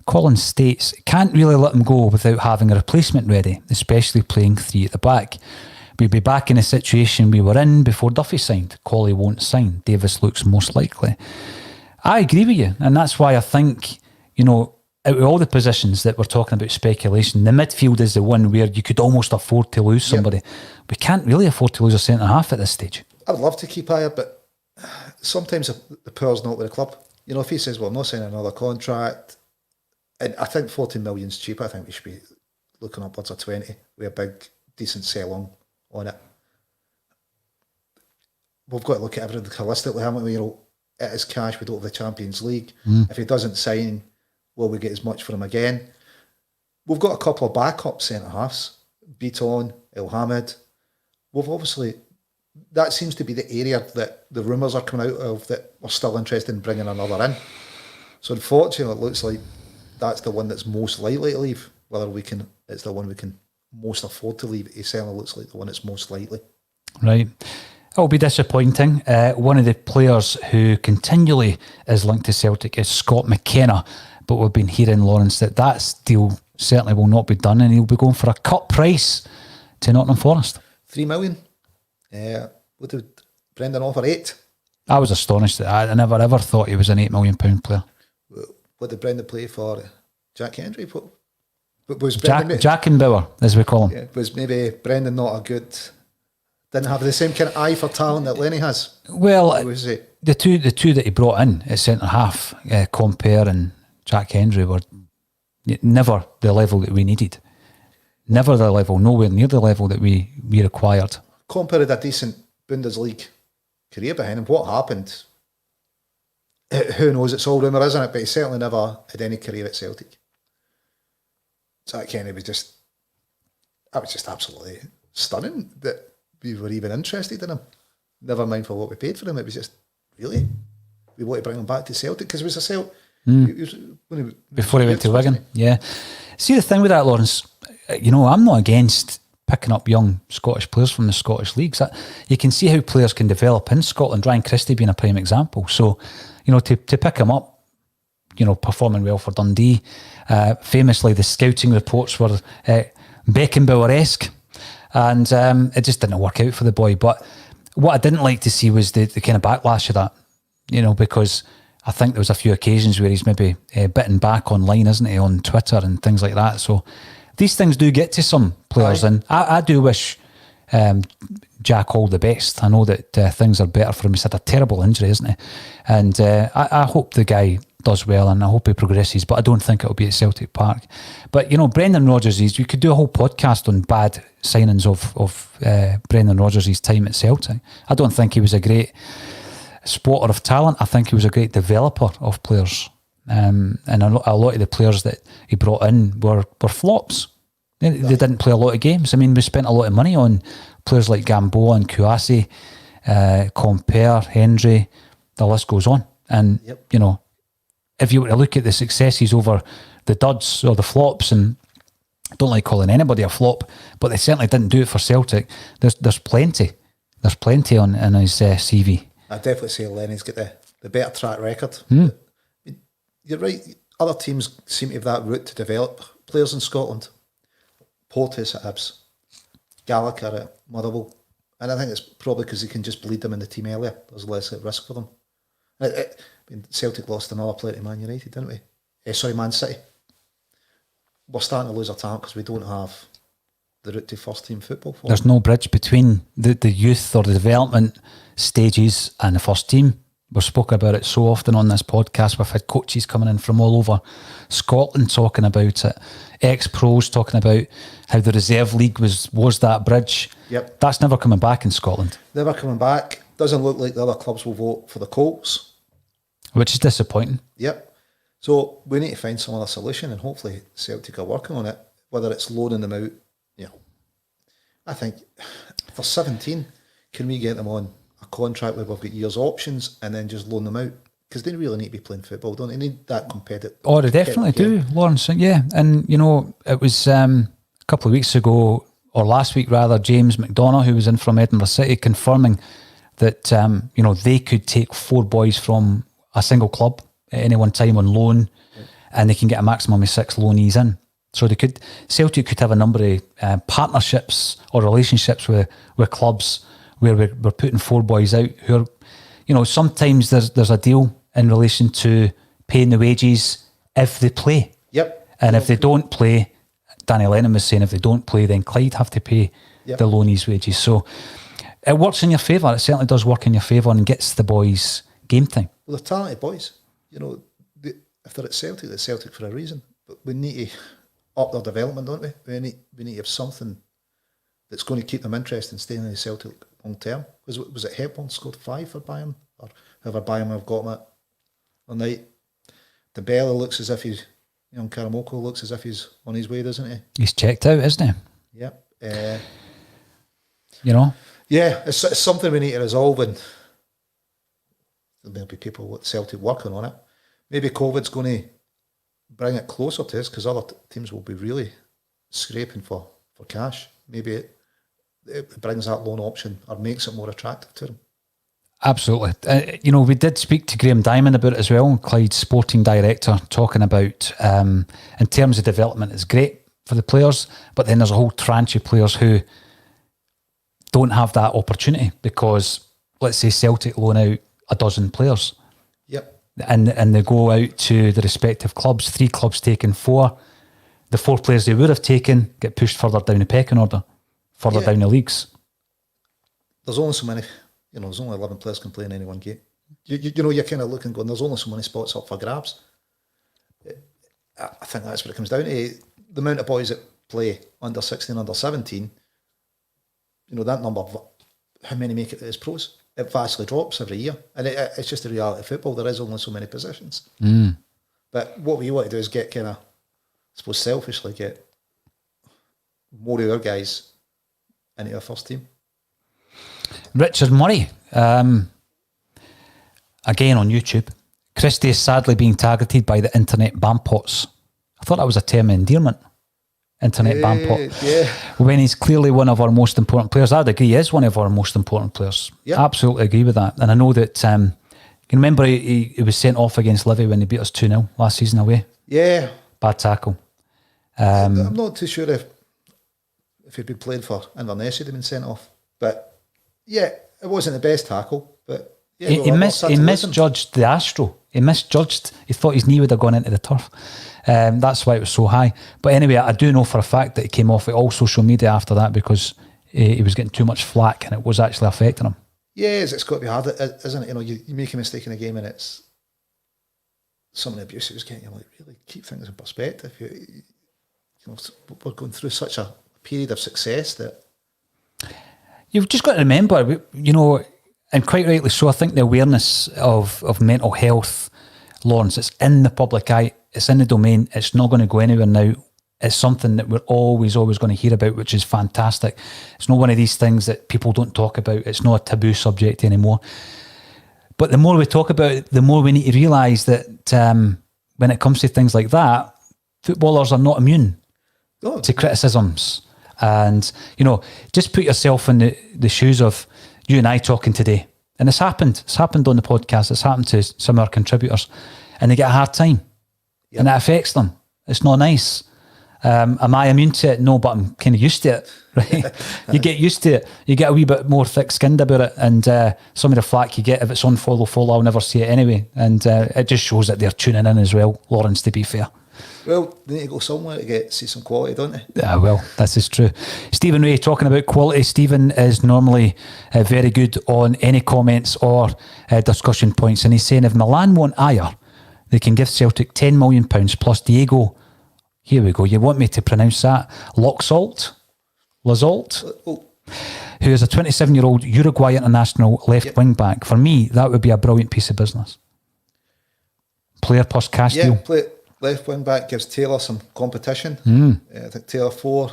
Colin states, can't really let him go without having a replacement ready, especially playing three at the back. We'll be back in a situation we were in before Duffy signed. Colley won't sign. Davis looks most likely. I agree with you, and that's why I think, out of all the positions that we're talking about speculation, the midfield is the one where you could almost afford to lose somebody. We can't really afford to lose a centre-half at this stage. I would love to keep Ajer, but sometimes the power's not with the club. If he says, well, I'm not signing another contract, and I think 14 million's cheap, I think we should be looking upwards of 20 with a big, decent sell-on it. We've got to look at everything holistically, haven't we? It is cash, we don't have the Champions League. If he doesn't sign, will we get as much for him again? We've got a couple of backup centre-halves, Beaton, El Hamid. We've obviously, that seems to be the area that the rumours are coming out of, that we're still interested in bringing another in. So unfortunately, it looks like that's the one that's most likely to leave. It's the one we can most afford to leave. It certainly looks like the one that's most likely. Right. It'll be disappointing. One of the players who continually is linked to Celtic is Scott McKenna, but we've been hearing, Lawrence, that deal certainly will not be done, and he'll be going for a cut price to Nottingham Forest. 3 million. What did Brendan offer? 8? I was astonished. I never ever thought he was an £8 million player. What did Brendan play for? Jack Hendry? Jack and Bauer, as we call him. Yeah, was maybe Brendan not a good... Didn't have the same kind of eye for talent that Lenny has? Well, the two that he brought in at centre-half, Compere and Jack Hendry, were never the level that we needed. Never the level, nowhere near the level that we required. Compere had a decent Bundesliga career behind him. What happened? Who knows? It's all rumour, isn't it? But he certainly never had any career at Celtic. Jack Hendry was just absolutely stunning that we were even interested in him. Never mind for what we paid for him. It was just, really? We want to bring him back to Celtic because it was a Celtic. Before he went to Wigan, yeah. See, the thing with that, Lawrence, I'm not against picking up young Scottish players from the Scottish leagues. You can see how players can develop in Scotland. Ryan Christie being a prime example. So, to pick him up, performing well for Dundee. Famously, the scouting reports were Beckenbauer-esque, and it just didn't work out for the boy. But what I didn't like to see was the kind of backlash of that, because I think there was a few occasions where he's maybe bitten back online, isn't he, on Twitter and things like that. So these things do get to some players, and I do wish Jack all the best. I know that things are better for him. He's had a terrible injury, isn't he? And I hope the guy does well, and I hope he progresses, but I don't think it'll be at Celtic Park. But, Brendan Rodgers, you could do a whole podcast on bad signings of Brendan Rodgers' time at Celtic. I don't think he was a great spotter of talent. I think he was a great developer of players. And a lot of the players that he brought in were flops. They didn't play a lot of games. I mean, we spent a lot of money on players like Gamboa and Kouassi, Compere, Hendry, the list goes on. And, if you were to look at the successes over the duds or the flops, and I don't like calling anybody a flop, but they certainly didn't do it for Celtic. There's plenty. There's plenty in his CV. I definitely say Lenny's got the better track record. You're right. Other teams seem to have that route to develop players in Scotland. Portis at Hibs, Gallagher at Motherwell, and I think it's probably because he can just bleed them in the team earlier. There's less at risk for them. Celtic lost another player to Man United, didn't we? Man City. We're starting to lose our talent because we don't have the route to first team football for There's them. no bridge between the youth or the development stages and the first team. We've spoken about it so often on this podcast. We've had coaches coming in from all over Scotland talking about it. Ex-pros talking about how the reserve league was that bridge. Yep. That's never coming back in Scotland. Never coming back. Doesn't look like the other clubs will vote for the Colts. Which is disappointing. Yep. So we need to find some other solution, and hopefully Celtic are working on it. Whether it's loaning them out, I think for 17, can we get them on a contract where we've got years options and then just loan them out? Because they really need to be playing football, don't they? They need that competitive. Oh, they definitely do, Lawrence. Yeah, and it was a couple of weeks ago, or last week rather, James McDonough, who was in from Edinburgh City, confirming that they could take 4 boys from a single club at any one time on loan, and they can get a maximum of 6 loanees in. So Celtic could have a number of partnerships or relationships with clubs where we're putting 4 boys out who are, sometimes there's a deal in relation to paying the wages if they play. Yep. And if they don't play, Danny Lennon was saying if they don't play, then Clyde have to pay the loanees' wages. So it works in your favour. It certainly does work in your favour and gets the boys game time. Well, they're talented boys. If they're at Celtic for a reason. But we need to up their development, don't we? We need to have something that's going to keep them interested in staying in the Celtic long term. Was it Hepburn scored 5 for Bayern? Or whoever Bayern have got him at one night. The Bella looks as if he's, Karamoko looks as if he's on his way, doesn't he? He's checked out, isn't he? Yep. Yeah, it's something we need to resolve, and there'll be people at Celtic working on it. Maybe COVID's going to bring it closer to us because other teams will be really scraping for cash. Maybe it brings that loan option or makes it more attractive to them. Absolutely. We did speak to Graham Diamond about it as well, Clyde's sporting director, talking about in terms of development, it's great for the players, but then there's a whole tranche of players who don't have that opportunity because, let's say, Celtic loan out a dozen players. Yep. And they go out to the respective clubs, 3 clubs taking 4. The 4 players they would have taken get pushed further down the pecking order, further down the leagues. There's only so many, there's only 11 players can play in any one game. You're kind of looking going, there's only so many spots up for grabs. I think that's what it comes down to. The amount of boys that play under 16, under 17, that number, how many make it as pros? It vastly drops every year. And it's just the reality of football. There is only so many positions. But what we want to do is get kind of, I suppose selfishly, get more of our guys into our first team. Richard Murray, again on YouTube. Christie is sadly being targeted by the internet bampots. I thought that was a term of endearment. Internet bampot. Yeah. When he's clearly one of our most important players. I'd agree he is one of our most important players. Yeah. Absolutely agree with that. And I know that, you remember he was sent off against Livy when they beat us 2-0 last season away? Yeah. Bad tackle. I'm not too sure if he'd been playing for Inverness, he'd have been sent off. But yeah, it wasn't the best tackle. But yeah, he misjudged the Astro. He thought his knee would have gone into the turf. That's why it was so high. But anyway, I do know for a fact that he came off at all social media after that because he was getting too much flack and it was actually affecting him. Yeah, it's got to be hard, isn't it? You know, you make a mistake in a game and it's some of the abuse it was getting. You're like, really keep things in perspective. You know, we're going through such a period of success that you've just got to remember, you know, and quite rightly so, I think the awareness of mental health, Lawrence, it's in the public eye, it's in the domain, it's not going to go anywhere now. It's something that we're always going to hear about, which is fantastic. It's not one of these things that people don't talk about. It's not a taboo subject anymore. But the more we talk about it, the more we need to realise that when it comes to things like that, footballers are not immune to criticisms. And, you know, just put yourself in the shoes of you and I talking today. And it's happened. It's happened on the podcast. It's happened to some of our contributors. And they get a hard time. Yep. And it affects them. It's not nice. Am I immune to it? No, but I'm kind of used to it, right? You get used to it. You get a wee bit more thick-skinned about it, and some of the flack you get, if it's on follow, I'll never see it anyway. And it just shows that they're tuning in as well, Lawrence, to be fair. Well, they need to go somewhere to see some quality, don't they? Yeah, well, this is true. Stephen Ray, talking about quality. Stephen is normally very good on any comments or discussion points, and he's saying if Milan want Ajer, they can give Celtic £10 million plus Diego. Here we go. You want me to pronounce that? Lazolt, who is a 27-year-old Uruguay international left wing back. For me, that would be a brilliant piece of business. Player plus cash deal. Left wing back gives Taylor some competition. I think Taylor four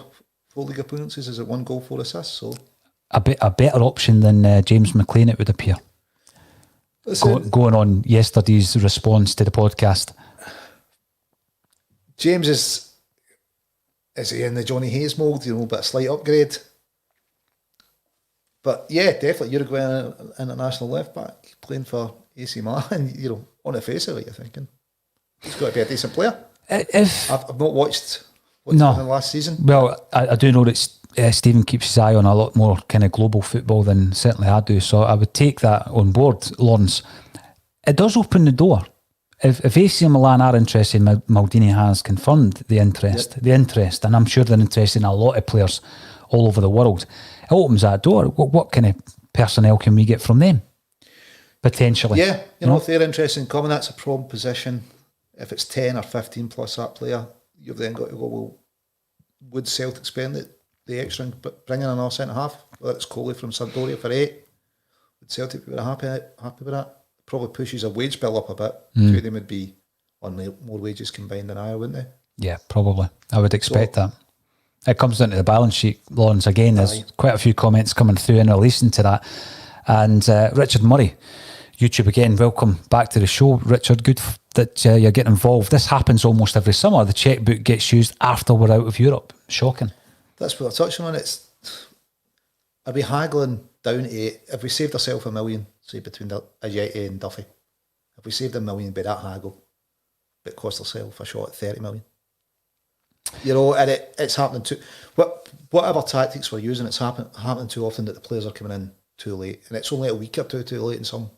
league appearances. Is it 1 goal, 4 assists? So a better option than James McLean, it would appear. Going on yesterday's response to the podcast. James is he in the Johnny Hayes mould, you know, but a slight upgrade. But yeah, definitely Uruguay international left back playing for AC Milan, you know, on the face of it, you're thinking he's got to be a decent player. I've not watched what's going on last season. Well, I do know that Stephen keeps his eye on a lot more kind of global football than certainly I do, so I would take that on board, Lawrence. It does open the door. If AC Milan are interested, Maldini has confirmed the interest, and I'm sure they're interested in a lot of players all over the world. It opens that door. What kind of personnel can we get from them? Potentially. Yeah, you know, if they're interested in coming, that's a prone position. If it's 10 or 15 plus that player, you've then got to go, well, would Celtic spend the extra and bring in another centre-half? Whether it's Coley from Sampdoria for 8, would Celtic be happy with that? Probably pushes a wage bill up a bit. Two of them would be on more wages combined than I, wouldn't they? Yeah, probably. I would expect that. It comes down to the balance sheet, Lawrence. Again, there's quite a few comments coming through in relation to that. And Richard Murray, YouTube again, welcome back to the show. Richard, good that you're getting involved. This happens almost every summer. The checkbook gets used after we're out of Europe. Shocking. That's what I'm touching on. Are we haggling down to, if we saved ourselves $1 million, say between Ajeti and Duffy, if we saved $1 million by that haggle, but it cost ourselves a shot at 30 million. You know, and it's happening too. Whatever tactics we're using, it's happening too often that the players are coming in too late, and it's only a week or two too late in some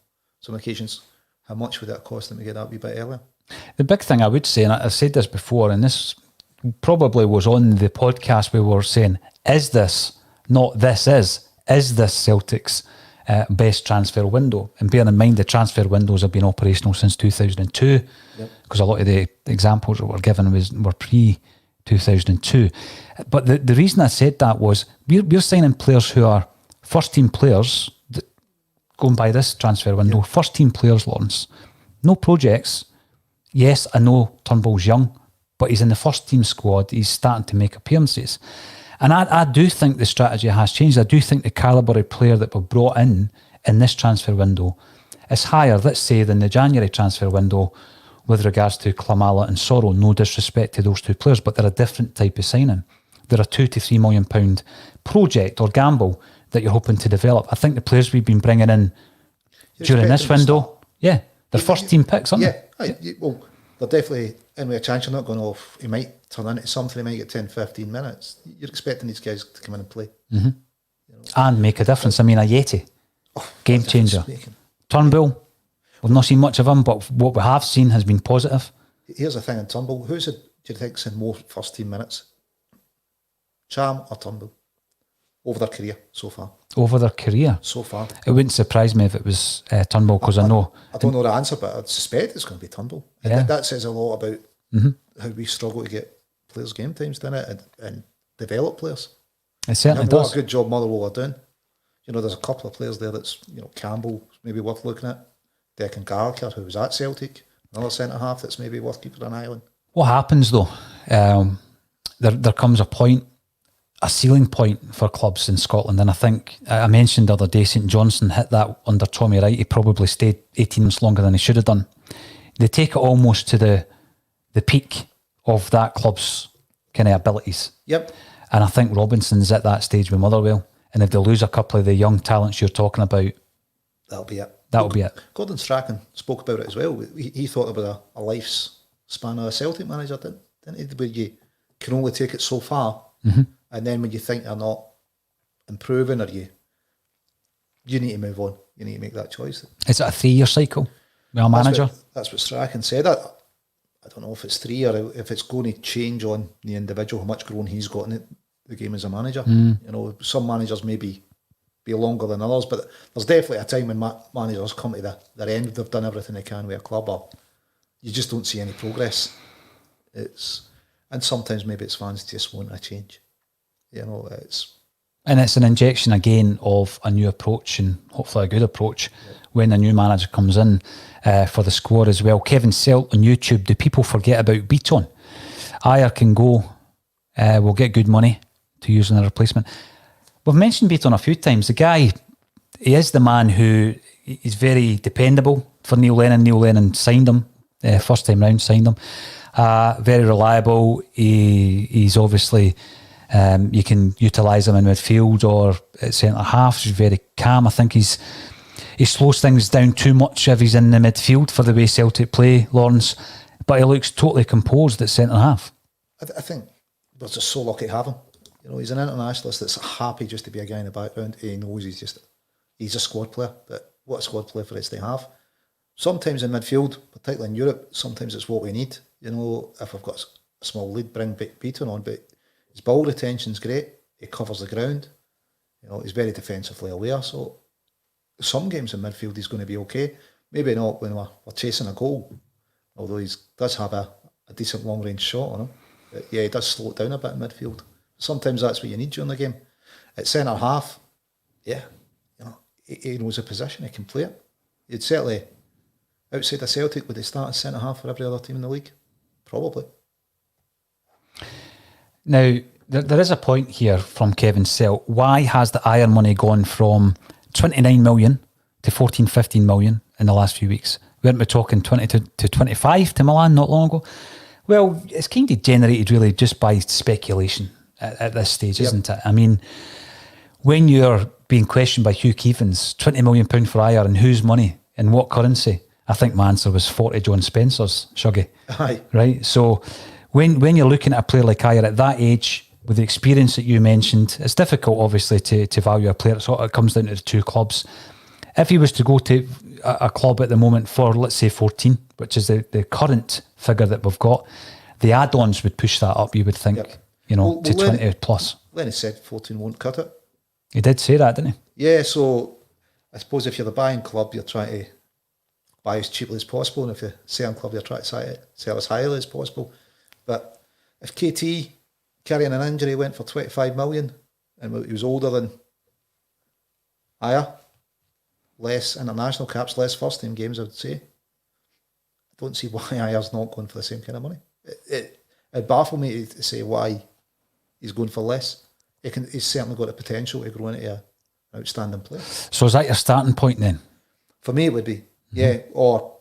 occasions. How much would that cost them to get that wee bit earlier? The big thing I would say, and I've said this before, and this probably was on the podcast, we were saying, is this Celtic's best transfer window? And bearing in mind the transfer windows have been operational since 2002, because a lot of the examples that were given were pre-2002. But the reason I said that was we're signing players who are first-team players, going by this transfer window, first-team players, Lawrence. No projects. Yes, I know Turnbull's young, but he's in the first-team squad. He's starting to make appearances. And I do think the strategy has changed. I do think the calibre of player that were brought in this transfer window is higher, let's say, than the January transfer window with regards to Klamala and Sorrow. No disrespect to those two players, but they're a different type of signing. They're a £2 to £3 million project or gamble that you're hoping to develop. I think the players we've been bringing in during this window, they're first-team picks, aren't they? Well, they're definitely in with a chance. You're not going off. He might turn into something. He might get 10, 15 minutes. You're expecting these guys to come in and play. Mm-hmm. You know? And make a difference. I mean, Ajeti, game changer. Turnbull, we've not seen much of him, but what we have seen has been positive. Here's the thing in Turnbull. Do you think's in more first-team minutes? Cham or Turnbull? over their career so far. Over their career? So far. It wouldn't surprise me if it was Turnbull, because I know... I don't know the answer, but I'd suspect it's going to be Turnbull. And Yeah. that says a lot about how we struggle to get players game times, doesn't it? And develop players. It certainly And does. what a good job Motherwell are doing. You know, there's a couple of players there that's, Campbell maybe worth looking at. Declan Gallagher, who was at Celtic, another centre-half that's maybe worth keeping an eye on. What happens though? There comes a point, a ceiling point for clubs in Scotland, and I think I mentioned the other day St Johnstone hit that under Tommy Wright. He probably stayed 18 months longer than he should have done. They take it almost to the peak of that club's kind of abilities. Yep. And I think Robinson's at that stage with Motherwell. And if they lose a couple of the young talents you're talking about, that'll be it. That'll be it. Gordon Strachan spoke about it as well. He thought about a life's span of a Celtic manager, didn't he? Where you can only take it so far, and then when you think they're not improving, or you need to move on. You need to make that choice. Is it a 3-year cycle with a manager? That's what Strachan said. I don't know if it's 3 or if it's going to change on the individual, how much grown he's got in the game as a manager. Some managers maybe be longer than others, but there's definitely a time when managers come to their end. They've done everything they can with a club, or you just don't see any progress. And sometimes maybe it's fans just want a change. And it's an injection again of a new approach, and hopefully a good approach when a new manager comes in for the squad as well. Kevin Selt on YouTube, do people forget about Beaton? Ajer can go, we'll get good money to use in a replacement. We've mentioned Beaton a few times. The guy, he is the man who is very dependable for Neil Lennon. Neil Lennon signed him, first time round signed him. Very reliable. He's obviously, you can utilise him in midfield or at centre half. He's very calm. I think he slows things down too much if he's in the midfield for the way Celtic play, Lawrence. But he looks totally composed at centre half. I think we're just so lucky to have him. He's an internationalist that's happy just to be a guy in the background. He knows he's a squad player, but what a squad player for us to have. Sometimes in midfield, particularly in Europe, sometimes it's what we need. If we've got a small lead, bring Beaton on, but his ball retention's great. He covers the ground. He's very defensively aware. So some games in midfield he's going to be okay. Maybe not when we're chasing a goal, although he does have a decent long range shot on him. But yeah, he does slow it down a bit in midfield. Sometimes that's what you need during the game. At centre half, he knows a position, he can play it. He'd certainly, outside of Celtic, would he start as centre half for every other team in the league? Probably. Now, there is a point here from Kevin Selt. Why has the Ajer money gone from 29 million to 14, 15 million in the last few weeks? Weren't we talking 20 to 25 to Milan not long ago? Well, it's kind of generated really just by speculation at this stage, isn't it? I mean, when you're being questioned by Hugh Keevins, £20 million for Ajer, and whose money, in what currency? I think my answer was 40 John Spencer's, Shuggy. Aye. Right? So when you're looking at a player like Ajer at that age, with the experience that you mentioned, it's difficult, obviously, to value a player. So it comes down to the two clubs. If he was to go to a club at the moment for, let's say, 14, which is the current figure that we've got, the add-ons would push that up, you would think, to 20 plus. Lenny said 14 won't cut it. He did say that, didn't he? Yeah, so I suppose if you're the buying club, you're trying to buy as cheaply as possible, and if you're the selling club, you're trying to sell as highly as possible. But if KT, carrying an injury, went for 25 million, and he was older than Ajer, less international caps, less first team games, I would say, I don't see why Ajer's not going for the same kind of money. It baffled me to say why he's going for less. He's certainly got the potential to grow into an outstanding player. So is that your starting point then? For me, it would be, yeah, or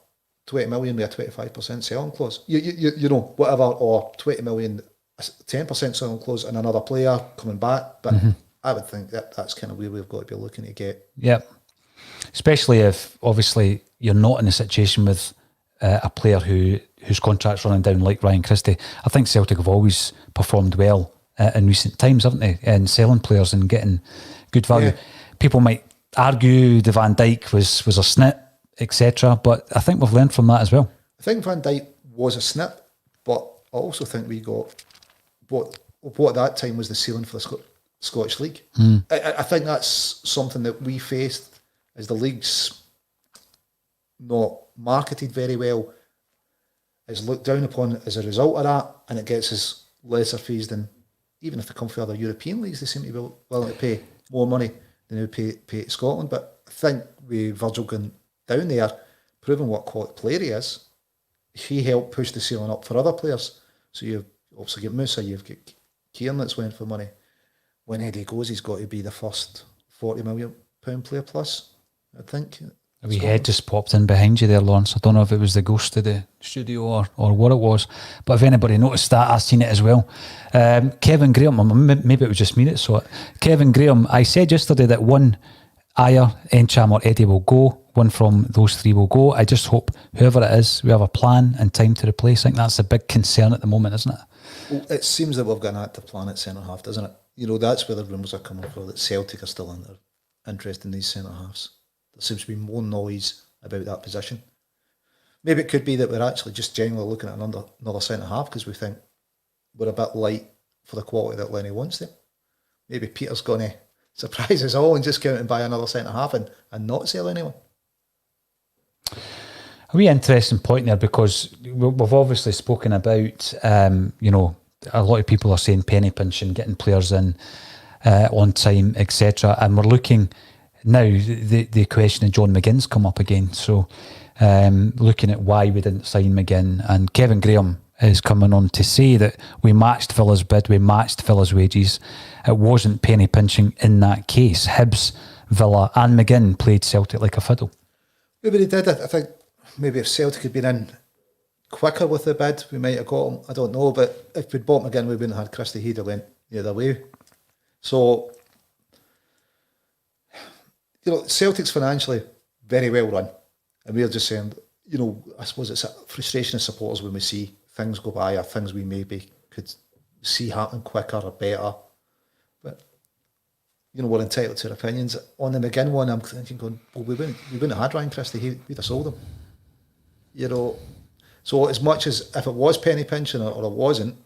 20 million with a 25% selling clause. You know, whatever, or 20 million, 10% selling clause and another player coming back. But I would think that's kind of where we've got to be looking to get. Yep. Especially if, obviously, you're not in a situation with a player whose contract's running down like Ryan Christie. I think Celtic have always performed well in recent times, haven't they? In selling players and getting good value. Yeah. People might argue the Van Dijk was a snip, etc. But I think we've learned from that as well. I think Van Dijk was a snip, but I also think we got what at that time was the ceiling for the Scottish League. I think that's something that we faced as the league's not marketed very well, is looked down upon as a result of that, and it gets us lesser fees than, even if they come from other European leagues, they seem to be willing to pay more money than they would pay to Scotland. But I think with Virgil going down there, proving what quality player he is, he helped push the ceiling up for other players. So you've obviously got Musa, you've got Kieran that's went for money. When Eddie goes, he's got to be the first £40 million player plus, I think. A wee head just popped in behind you there, Lawrence. I don't know if it was the ghost of the studio or what it was, but if anybody noticed that, I've seen it as well. Kevin Graham, maybe it was just me that saw it. Kevin Graham, I said yesterday that one Ajer, Encham or Eddie will go. One from those three will go. I just hope whoever it is, we have a plan and time to replace. I think that's a big concern at the moment, isn't it? Well, it seems that we've got an active plan at centre-half, doesn't it? You know, that's where the rumours are coming from, that Celtic are still interested in these centre-halves. There seems to be more noise about that position. Maybe it could be that we're actually just genuinely looking at another centre-half because we think we're a bit light for the quality that Lenny wants them. Maybe Peter's going to surprise us all and just go out and buy another centre-half and not sell anyone. A wee interesting point there, because we've obviously spoken about, you know, a lot of people are saying penny pinching, getting players in on time, etc. And we're looking now, the question of John McGinn's come up again. So looking at why we didn't sign McGinn, and Kevin Graham is coming on to say that we matched Villa's bid, we matched Villa's wages. It wasn't penny pinching in that case. Hibs, Villa and McGinn played Celtic like a fiddle. Maybe they did. I think maybe if Celtic had been in quicker with the bid, we might have got him. I don't know, but if we'd bought McGinn, we wouldn't have had Christie. He'd have went the other way. So, you know, Celtic's financially very well run, and we're just saying, you know, I suppose it's a frustration as supporters when we see things go by or things we maybe could see happen quicker or better. But, you know, we're entitled to our opinions. On the McGinn one, I'm thinking, well, we wouldn't have had Ryan Christie, we'd have sold him. You know, so as much as if it was penny pinching or it wasn't,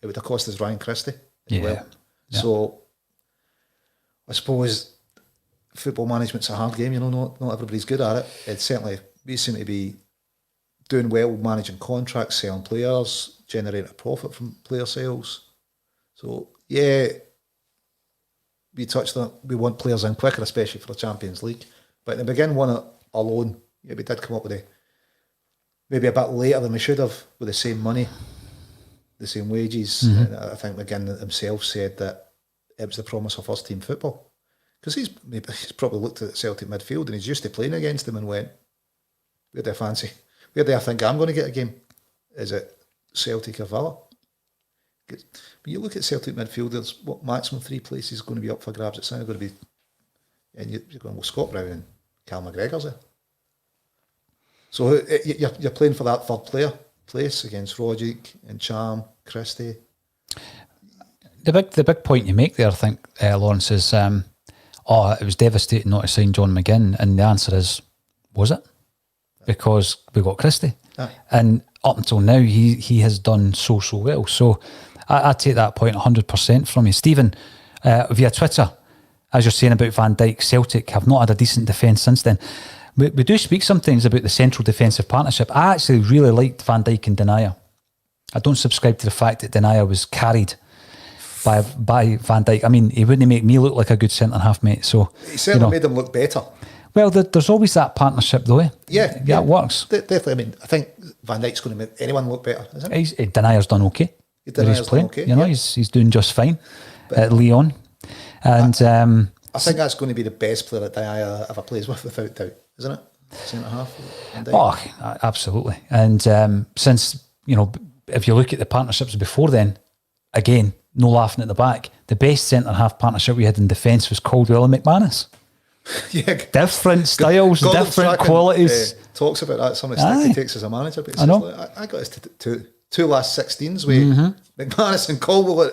it would have cost us Ryan Christie as well. Yeah. So I suppose football management's a hard game, you know, not everybody's good at it. It's certainly, we seem to be doing well managing contracts, selling players, generating a profit from player sales. So yeah, we touched on it. We want players in quicker, especially for the Champions League. But in the McGinn one alone, yeah, we did come up with maybe a bit later than we should have, with the same money, the same wages. And I think McGinn himself said that it was the promise of first team football. Because he's probably looked at Celtic midfield and he's used to playing against them and went, where do I think I'm going to get a game? Is it Celtic or Villa? But you look at Celtic midfield, there's what maximum 3 places going to be up for grabs. It's not going to be, and you're going, well, Scott Brown and Cal McGregor's there. So you're playing for that third place against Rogic and Cham, Christie. The big point you make there, I think, Lawrence, is it was devastating not to sign John McGinn, and the answer is, was it? Because we got Christie. Aye. And up until now, he has done so well. So I take that point 100% from you. Stephen, via Twitter, as you're saying about Van Dijk, Celtic have not had a decent defence since then. We do speak sometimes about the central defensive partnership. I actually really liked Van Dijk and Denayer. I don't subscribe to the fact that Denayer was carried by Van Dijk. I mean, he wouldn't make me look like a good centre-half, mate. So he certainly made him look better. Well, there's always that partnership, though. Eh? Yeah, it works. Definitely. I mean, I think Van Dijk's going to make anyone look better, isn't he? Denayer's done okay. He's playing. Okay, you know, he's doing just fine at Lyon. And I think that's going to be the best player that Denayer ever plays with, without doubt, isn't it? Centre-half. Oh, absolutely. And since, you know, if you look at the partnerships before then, again, no laughing at the back, the best centre-half partnership we had in defence was Caldwell and McManus. Yeah, different styles, different qualities. Talks about that. Some of the stick he takes as a manager, but he says, I got us to two last 16s with McManus and Caldwell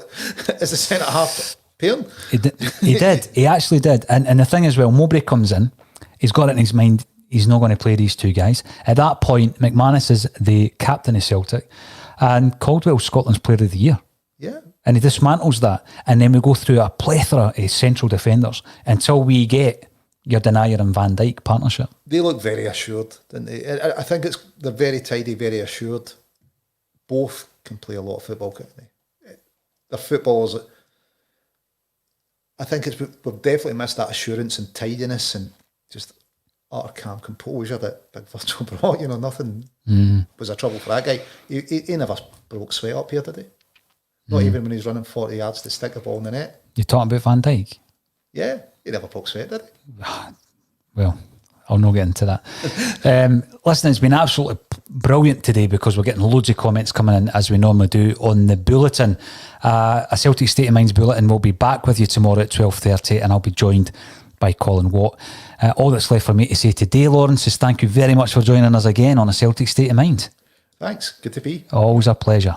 as the centre half pairing. He did. He actually did. And the thing is, well, Mowbray comes in. He's got it in his mind. He's not going to play these two guys. At that point, McManus is the captain of Celtic, and Caldwell's Scotland's Player of the Year. Yeah. And he dismantles that. And then we go through a plethora of central defenders until we get your Denier and Van Dijk partnership. They look very assured, don't they? I think they're very tidy, very assured. Both can play a lot of football, can't they? They're footballers. I think we've definitely missed that assurance and tidiness and just utter calm composure that Big Virgil brought. You know, nothing was a trouble for that guy. He never broke sweat up here, did he? Not even when he's running 40 yards to stick a ball in the net. You're talking about Van Dijk? Yeah, he never broke sweat, did he? Well, I'll not get into that. Listen, it's been absolutely brilliant today because we're getting loads of comments coming in as we normally do on the bulletin. A Celtic State of Mind's bulletin will be back with you tomorrow at 12:30 and I'll be joined by Colin Watt. All that's left for me to say today, Lawrence, is thank you very much for joining us again on A Celtic State of Mind. Thanks, good to be. Always a pleasure.